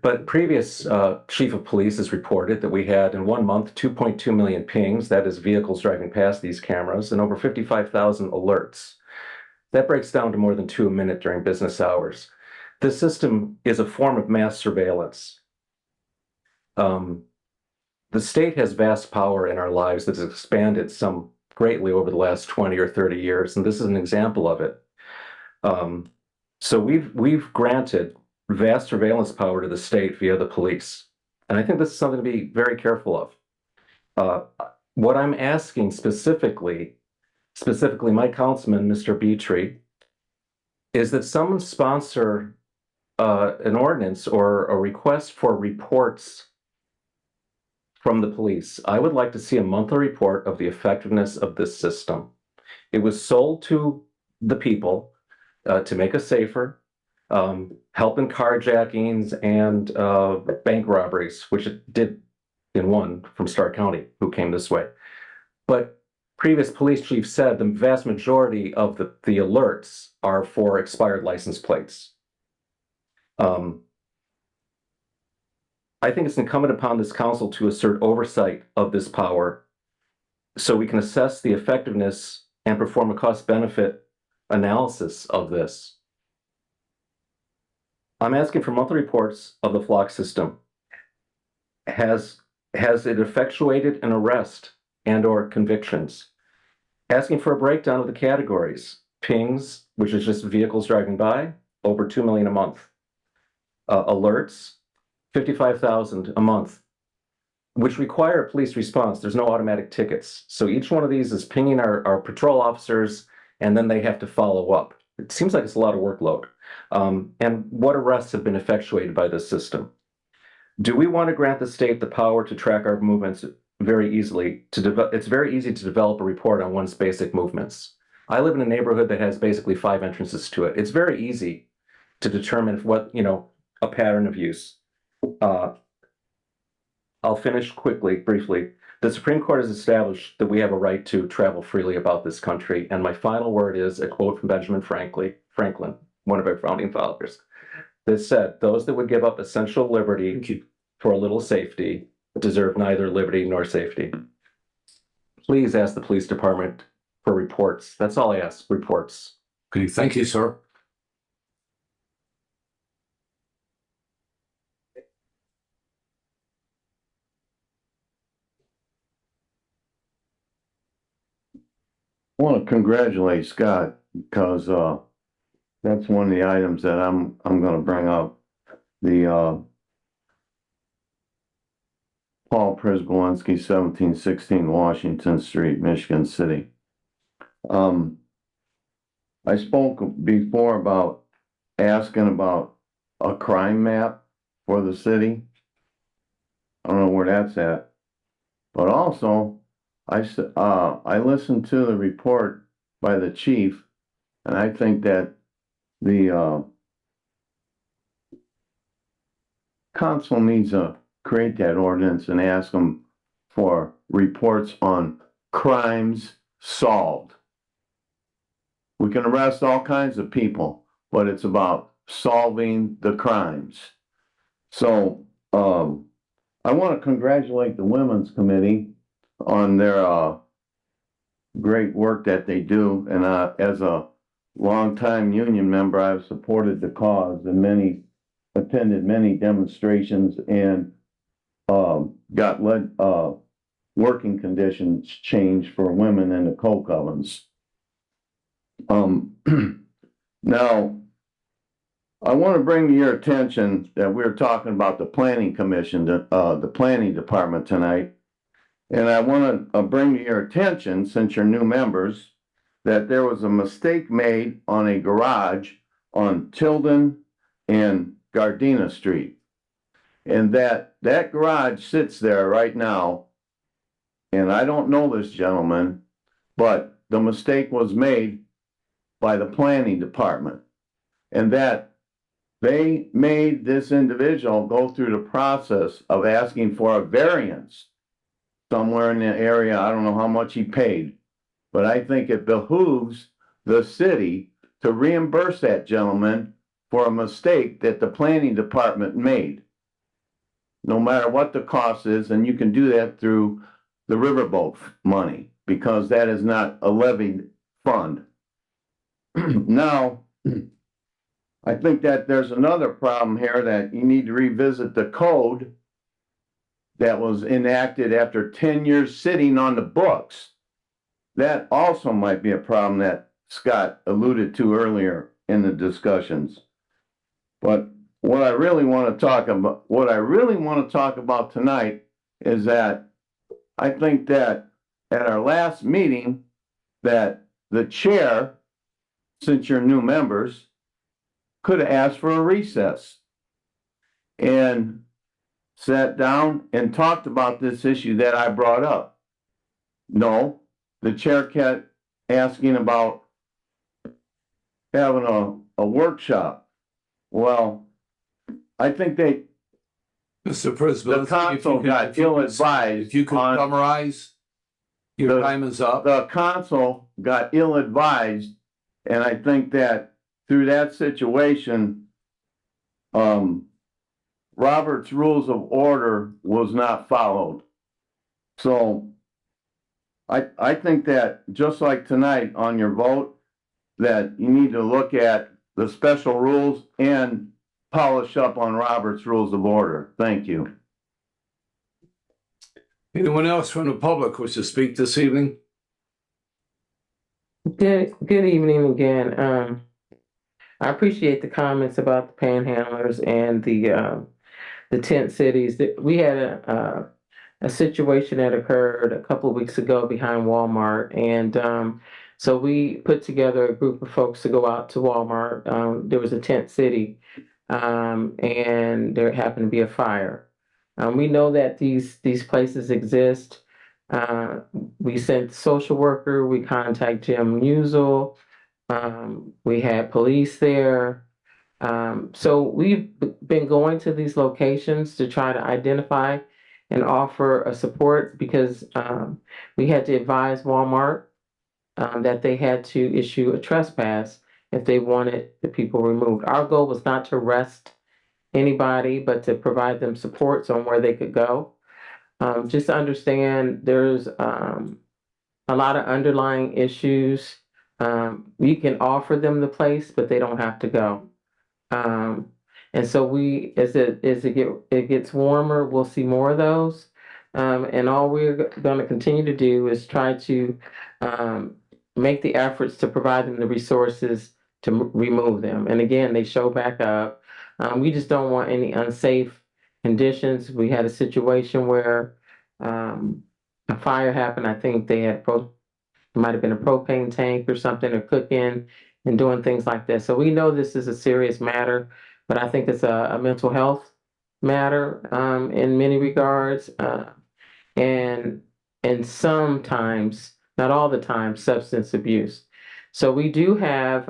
K: But previous chief of police has reported that we had in 1 month 2.2 million pings, that is vehicles driving past these cameras, and over 55,000 alerts. That breaks down to more than 2 a minute during business hours. This system is a form of mass surveillance. The state has vast power in our lives that has expanded greatly over the last 20 or 30 years, and this is an example of it. So we've granted vast surveillance power to the state via the police, and I think this is something to be very careful of. What I'm asking specifically my councilman, Mr. Beatry, is that someone sponsor an ordinance or a request for reports from the police. I would like to see a monthly report of the effectiveness of this system. It was sold to the people to make us safer, help in carjackings and bank robberies, which it did in one from Stark County who came this way. But previous police chief said the vast majority of the alerts are for expired license plates. I think it's incumbent upon this council to assert oversight of this power so we can assess the effectiveness and perform a cost-benefit analysis of this. I'm asking for monthly reports of the flock system. Has it effectuated an arrest and/or convictions? Asking for a breakdown of the categories. Pings, which is just vehicles driving by, over 2 million a month. Alerts, 55,000 a month, which require a police response. There's no automatic tickets. So each one of these is pinging our patrol officers, and then they have to follow up. It seems like it's a lot of workload. And what arrests have been effectuated by this system? Do we want to grant the state the power to track our movements very easily? It's very easy to develop a report on one's basic movements. I live in a neighborhood that has basically 5 entrances to it. It's very easy to determine a pattern of use. I'll finish briefly. The Supreme Court has established that we have a right to travel freely about this country. And my final word is a quote from Benjamin Franklin, one of our founding fathers, that said, "Those that would give up essential liberty for a little safety deserve neither liberty nor safety." Please ask the police department for reports. That's all I ask, reports.
B: Okay, thank you, sir.
M: I want to congratulate Scott because that's one of the items that I'm going to bring up. The Paul Przybylewski, 1716 Washington Street, Michigan City. I spoke before about asking about a crime map for the city. I don't know where that's at, but also I listened to the report by the chief, and I think that the council needs to create that ordinance and ask them for reports on crimes solved. We can arrest all kinds of people, but it's about solving the crimes. So, I want to congratulate the Women's Committee on their, great work that they do. And, as a longtime union member, I've supported the cause and attended many demonstrations and, got working conditions changed for women in the coke ovens. Now, I want to bring to your attention that we're talking about the planning commission, the planning department tonight. And I want to bring to your attention, since you're new members, that there was a mistake made on a garage on Tilden and Gardena Street. And that garage sits there right now. And I don't know this gentleman, but the mistake was made by the planning department. And that they made this individual go through the process of asking for a variance somewhere in the area. I don't know how much he paid, but I think it behooves the city to reimburse that gentleman for a mistake that the planning department made, no matter what the cost is. And you can do that through the riverboat money, because that is not a levied fund. Now, I think that there's another problem here, that you need to revisit the code that was enacted after 10 years sitting on the books. That also might be a problem that Scott alluded to earlier in the discussions. But what I really want to talk about tonight is that I think that at our last meeting, that the chair, since you're new members, could have asked for a recess and sat down and talked about this issue that I brought up. No, the chair kept asking about having a workshop. Well, I think
B: Mr. President,
M: the council got ill-advised.
B: If you could summarize, your time is up.
M: The council got ill-advised, and I think that through that situation, Robert's Rules of Order was not followed. So I think that just like tonight on your vote, that you need to look at the special rules and polish up on Robert's Rules of Order. Thank you.
B: Anyone else from the public wish to speak this evening?
L: Good evening again. I appreciate the comments about the panhandlers and the tent cities. We had a situation that occurred a couple of weeks ago behind Walmart, and so we put together a group of folks to go out to Walmart. There was a tent city, and there happened to be a fire. We know that these places exist. We sent social worker. We contacted Jim Musel. We had police there. So we've been going to these locations to try to identify and offer a support, because we had to advise Walmart that they had to issue a trespass if they wanted the people removed. Our goal was not to arrest anybody, but to provide them supports on where they could go. Just to understand, there's a lot of underlying issues. We can offer them the place, but they don't have to go. And so as it gets warmer, we'll see more of those. And all we're going to continue to do is try to make the efforts to provide them the resources to remove them. And again, they show back up. We just don't want any unsafe conditions. We had a situation where a fire happened. I think they had might have been a propane tank or something, or cooking and doing things like that. So we know this is a serious matter, but I think it's a mental health matter in many regards, and sometimes, not all the time, substance abuse. So we do have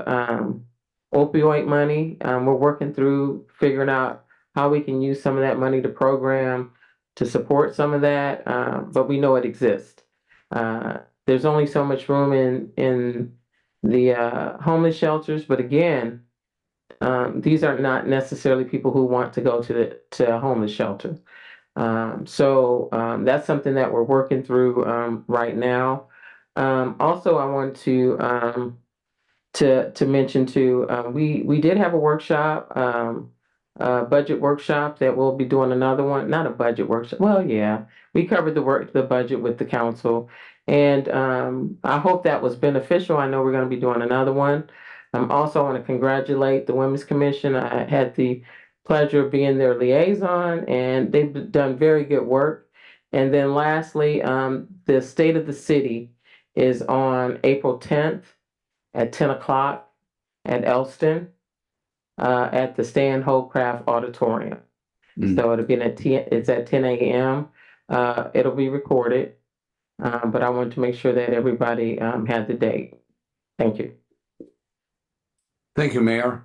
L: opioid money. We're working through figuring out how we can use some of that money to program to support some of that, but we know it exists. There's only so much room in the homeless shelters, but again, these are not necessarily people who want to go to a homeless shelter. So that's something that we're working through right now. Also, I want to mention too, we did have a workshop, budget workshop that we'll be doing another one. Not a budget workshop. Well, yeah, we covered the budget with the council, and I hope that was beneficial. I know we're going to be doing another one. Also, I want to congratulate the Women's Commission. I had the pleasure of being their liaison, and they've done very good work. And then lastly, the State of the City is on April 10th at 10 o'clock at Elston at the Stan Holdcraft Auditorium. So it'll be it's at 10 a.m. It'll be recorded, but I wanted to make sure that everybody had the date. Thank you.
B: Thank you, Mayor.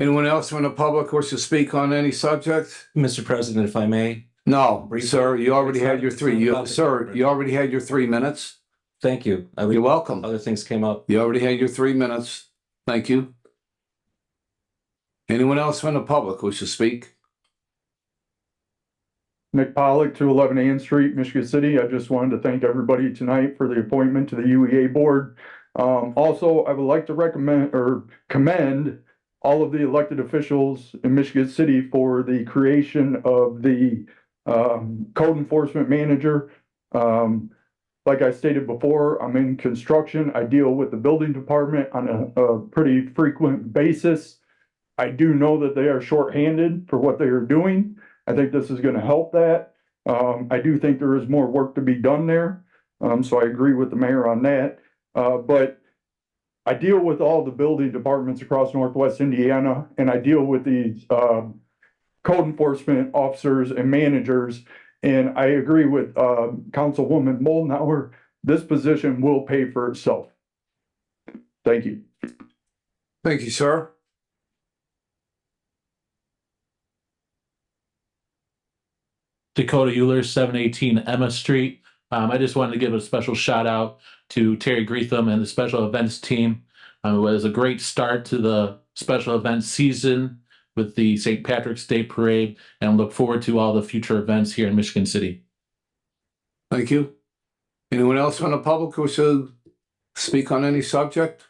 B: Anyone else from the public wish to speak on any subject?
K: Mr. President, if I may.
B: No, sir, you already had your three. You already had your 3 minutes.
K: Thank you.
B: You're welcome.
K: Other things came up.
B: You already had your 3 minutes. Thank you. Anyone else from the public wish to speak?
O: Nick Pollock, 211 Ann Street, Michigan City. I just wanted to thank everybody tonight for the appointment to the UEA board. Also, I would like to commend all of the elected officials in Michigan City for the creation of the code enforcement manager. Like I stated before, I'm in construction. I deal with the building department on a pretty frequent basis. I do know that they are shorthanded for what they are doing. I think this is going to help that. I do think there is more work to be done there. So I agree with the mayor on that. But I deal with all the building departments across Northwest Indiana, and I deal with these code enforcement officers and managers. And I agree with Councilwoman Moldenhauer. This position will pay for itself. Thank you.
B: Thank you, sir.
Q: Dakota Euler, 718 Emma Street. I just wanted to give a special shout out to Terry Greetham and the special events team. It was a great start to the special events season with the St. Patrick's Day Parade, and look forward to all the future events here in Michigan City.
B: Thank you. Anyone else from the public who should speak on any subject?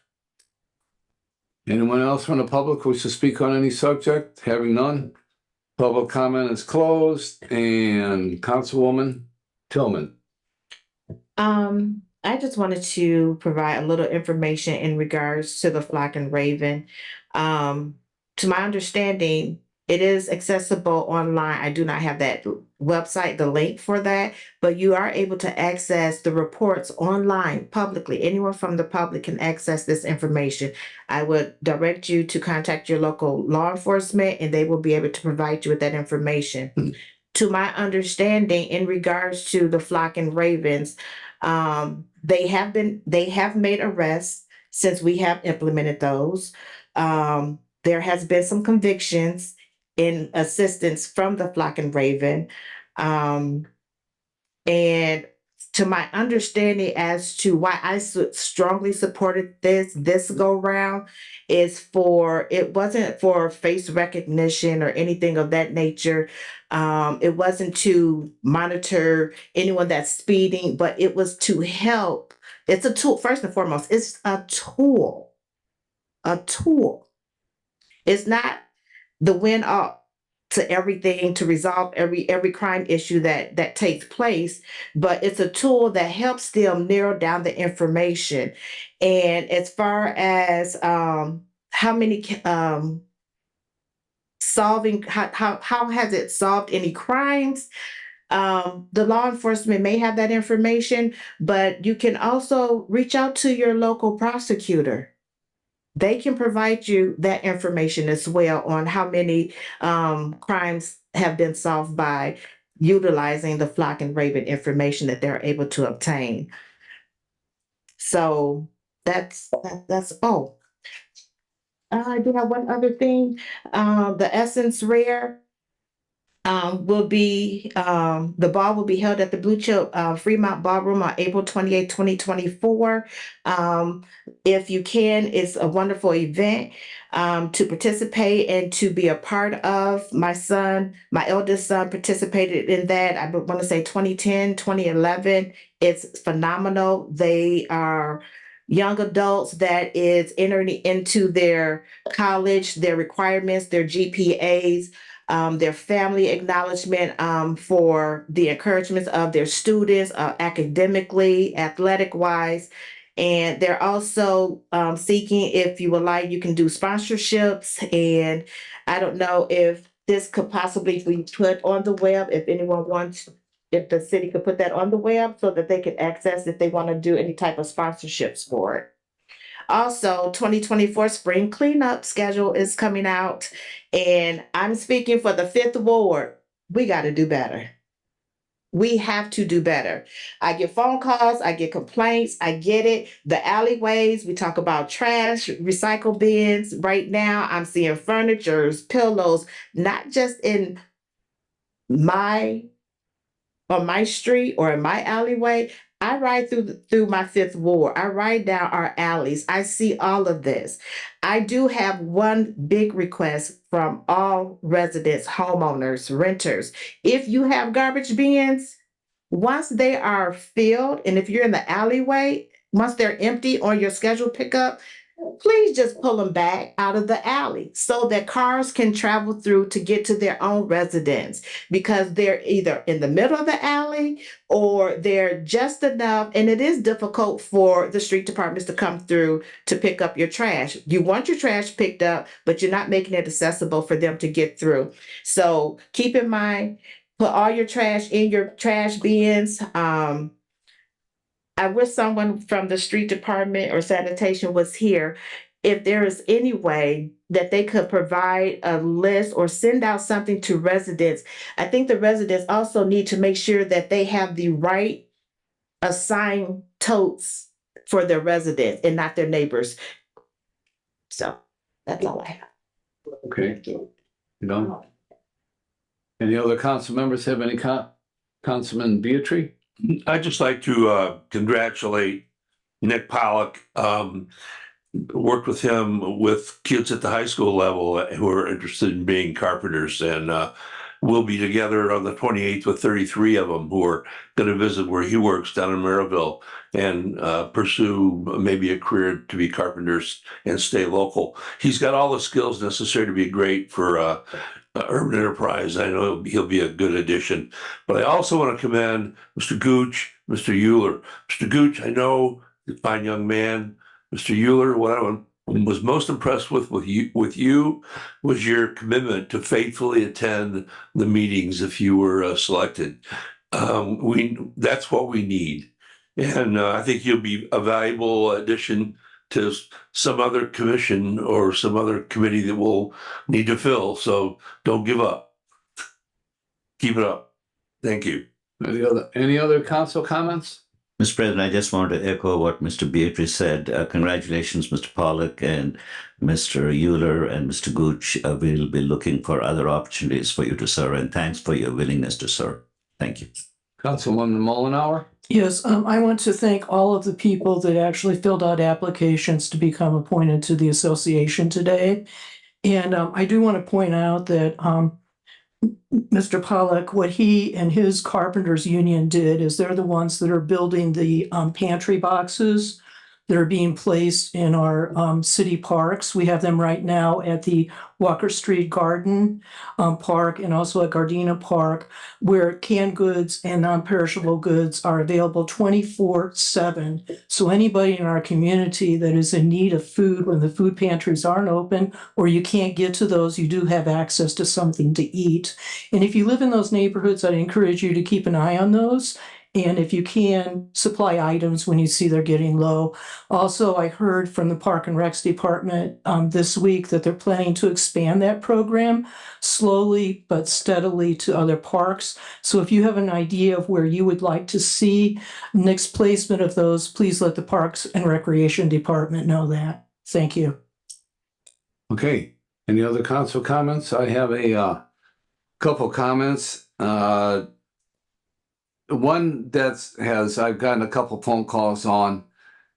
B: Anyone else from the who wishes to speak on any subject? Having none, public comment is closed. And Councilwoman Tillman.
E: I just wanted to provide a little information in regards to the Flock and Raven. To my understanding, it is accessible online. I do not have that website, the link for that, but you are able to access the reports online publicly. Anyone from the public can access this information. I would direct you to contact your local law enforcement, and they will be able to provide you with that information. To my understanding, in regards to the Flock and Ravens, they have made arrests since we have implemented those. There has been some convictions in assistance from the Flock and Raven. And to my understanding as to why I strongly supported this go round is it wasn't for face recognition or anything of that nature. It wasn't to monitor anyone that's speeding, but it was to help. It's a tool, first and foremost, it's a tool. It's not the win up to everything to resolve every crime issue that takes place, but it's a tool that helps them narrow down the information. And as far as how many solving how has it solved any crimes? The law enforcement may have that information, but you can also reach out to your local prosecutor. They can provide you that information as well on how many crimes have been solved by utilizing the Flock and Raven information that they're able to obtain. So that's I do have one other thing. The Essence Rare will be, the ball will be held at the Blue Chip Fremont Ballroom on April 28th, 2024. If you can, it's a wonderful event to participate and to be a part of. My eldest son participated in that. I want to say 2010, 2011. It's phenomenal. They are young adults that is entering into their college, their requirements, their GPAs, their family acknowledgement for the encouragements of their students academically, athletic wise. And they're also seeking, if you would like, you can do sponsorships. And I don't know if this could possibly be put on the web, if anyone wants, if the city could put that on the web so that they can access if they want to do any type of sponsorships for it. Also, 2024 spring cleanup schedule is coming out, and I'm speaking for the 5th Ward. We got to do better. We have to do better. I get phone calls, I get complaints, I get it. The alleyways, we talk about trash, recycle bins. Right now, I'm seeing furnitures, pillows, not just in on my street or in my alleyway. I ride through my 5th Ward. I ride down our alleys. I see all of this. I do have one big request from all residents, homeowners, renters. If you have garbage bins, once they are filled, and if you're in the alleyway, once they're empty on your scheduled pickup, please just pull them back out of the alley so that cars can travel through to get to their own residence, because they're either in the middle of the alley or they're just enough. And it is difficult for the street departments to come through to pick up your trash. You want your trash picked up, but you're not making it accessible for them to get through. So keep in mind, put all your trash in your trash bins. I wish someone from the street department or sanitation was here. If there is any way that they could provide a list or send out something to residents. I think the residents also need to make sure that they have the right assigned totes for their residents and not their neighbors. So that's all I have.
B: Okay. You know, any other council members have any Councilman Beatrice?
R: I'd just like to congratulate Nick Pollock. Worked with him with kids at the high school level who are interested in being carpenters, and we'll be together on the 28th with 33 of them who are going to visit where he works down in Maryville and pursue maybe a career to be carpenters and stay local. He's got all the skills necessary to be great for Urban Enterprise. I know he'll be a good addition. But I also want to commend Mr. Gooch, Mr. Euler. Mr. Gooch, I know, a fine young man. Mr. Euler, what I was most impressed with you was your commitment to faithfully attend the meetings if you were selected. That's what we need. And I think you'll be a valuable addition to some other commission or some other committee that we'll need to fill. So don't give up. Keep it up. Thank you.
B: Any other council comments?
D: Mr. President, I just want to echo what Mr. Beatrice said. Congratulations, Mr. Pollock and Mr. Euler and Mr. Gooch. We'll be looking for other opportunities for you to serve, and thanks for your willingness to serve. Thank you.
B: Councilwoman Mullenhour?
H: Yes, I want to thank all of the people that actually filled out applications to become appointed to the association today. And I do want to point out that Mr. Pollock, what he and his carpenters union did is they're the ones that are building the pantry boxes that are being placed in our city parks. We have them right now at the Walker Street Garden Park and also at Gardena Park, where canned goods and non-perishable goods are available 24/7. So anybody in our community that is in need of food when the food pantries aren't open or you can't get to those, you do have access to something to eat. And if you live in those neighborhoods, I'd encourage you to keep an eye on those. And if you can, supply items when you see they're getting low. Also, I heard from the Park and Recs Department this week that they're planning to expand that program slowly but steadily to other parks. So if you have an idea of where you would like to see next placement of those, please let the Parks and Recreation Department know that. Thank you.
B: Okay. Any other council comments? I have a Couple comments. One I've gotten a couple phone calls on,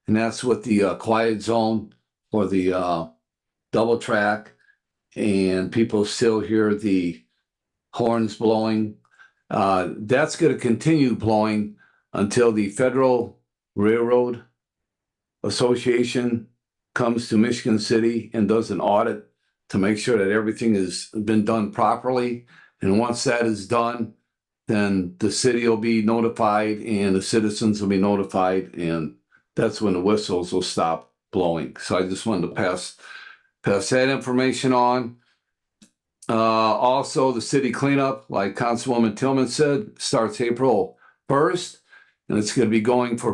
B: and that's with the quiet zone or the double track, and people still hear the horns blowing. That's going to continue blowing until the Federal Railroad Association comes to Michigan City and does an audit to make sure that everything has been done properly. And once that is done, then the city will be notified and the citizens will be notified, and that's when the whistles will stop blowing. So I just wanted to pass that information on. Also, the city cleanup, like Councilwoman Tillman said, starts April 1st, and it's going to be going for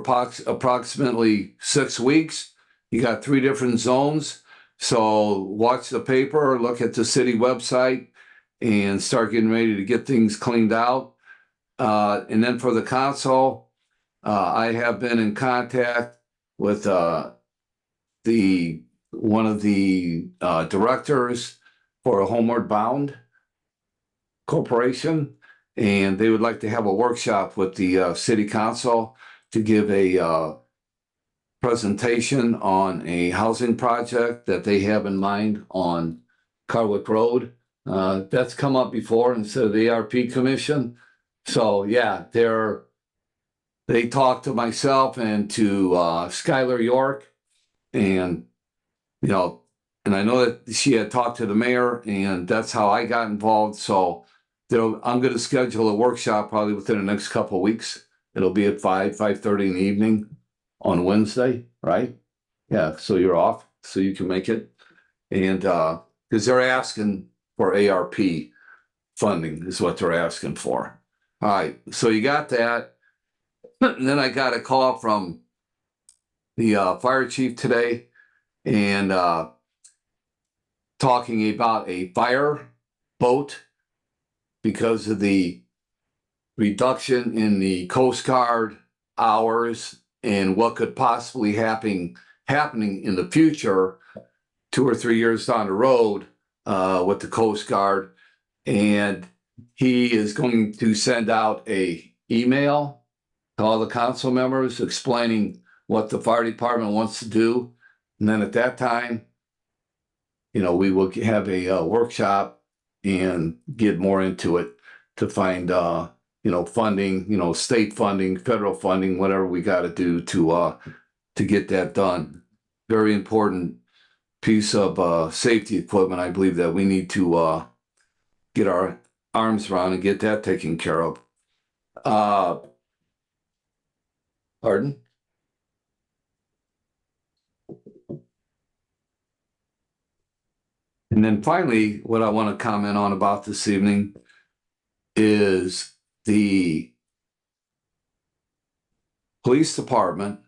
B: approximately 6 weeks. You got 3 different zones. So watch the paper, look at the city website, and start getting ready to get things cleaned out. And then for the council, I have been in contact with one of the directors for a Homeward Bound Corporation, and they would like to have a workshop with the city council to give a presentation on a housing project that they have in mind on Carwick Road. That's come up before instead of the ARP commission. So yeah, they talked to myself and to Skylar York, and and I know that she had talked to the mayor, and that's how I got involved. So I'm going to schedule a workshop probably within the next couple of weeks. It'll be at 5:30 in the evening on Wednesday, right? Yeah, so you're off, so you can make it. And because they're asking for ARP funding is what they're asking for. All right, so you got that. And then I got a call from the fire chief today, and talking about a fire boat because of the reduction in the Coast Guard hours and what could possibly happening in the future, 2 or 3 years down the road with the Coast Guard. And he is going to send out a email to all the council members explaining what the fire department wants to do. And then at that time, we will have a workshop and get more into it to find, funding, state funding, federal funding, whatever we got to do to get that done. Very important piece of safety equipment. I believe that we need to get our arms around and get that taken care of. Pardon? And then finally, what I want to comment on about this evening is the police department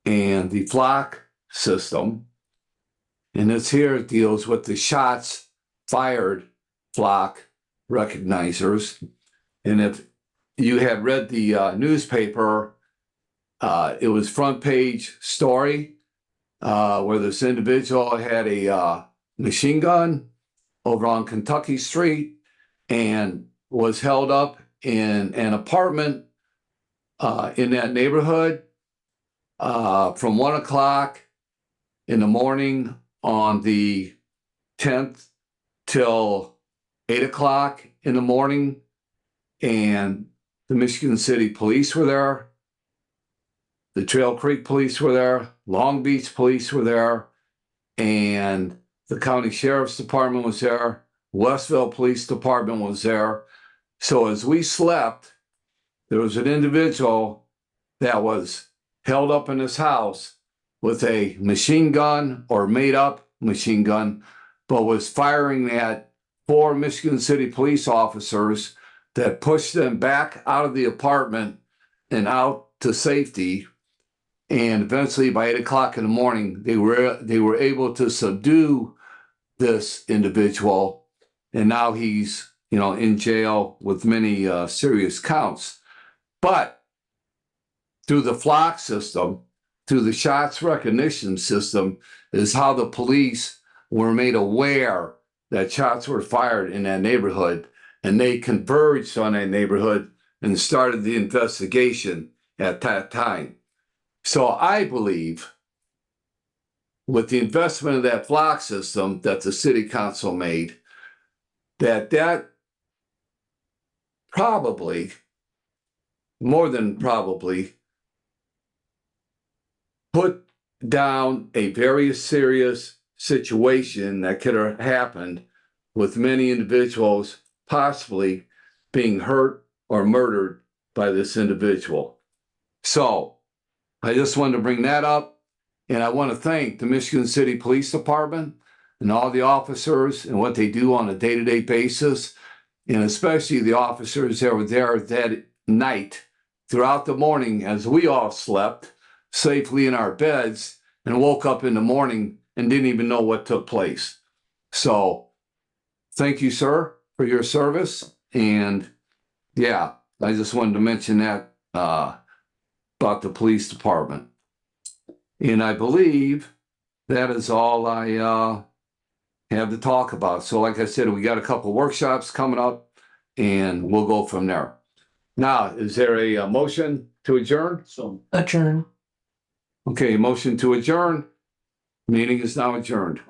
B: and the flock system. And this here deals with the shots fired flock recognizers. And if you have read the newspaper, it was front page story where this individual had a machine gun over on Kentucky Street and was held up in an apartment in that neighborhood from 1 o'clock in the morning on the 10th till 8 o'clock in the morning. And the Michigan City police were there. The Trail Creek police were there. Long Beach police were there. And the county sheriff's department was there. Westville Police Department was there. So as we slept, there was an individual that was held up in his house with a machine gun or made up machine gun, but was firing at 4 Michigan City police officers that pushed them back out of the apartment and out to safety. And eventually by 8 o'clock in the morning, they were able to subdue this individual, and now he's in jail with many serious counts. But through the flock system, through the shots recognition system, is how the police were made aware that shots were fired in that neighborhood. and they converged on that neighborhood and started the investigation at that time. So I believe with the investment of that block system that the city council made, that probably, more than probably, put down a very serious situation that could have happened with many individuals possibly being hurt or murdered by this individual. So I just wanted to bring that up. And I want to thank the Michigan City Police Department and all the officers and what they do on a day-to-day basis, and especially the officers that were there that night throughout the morning as we all slept safely in our beds and woke up in the morning and didn't even know what took place. So thank you, sir, for your service. And yeah, I just wanted to mention that about the police department. And I believe that is all I have to talk about. So like I said, we got a couple of workshops coming up and we'll go from there. Now, is there a motion to adjourn? So
H: Adjourn.
B: okay, motion to adjourn. Meeting is now adjourned.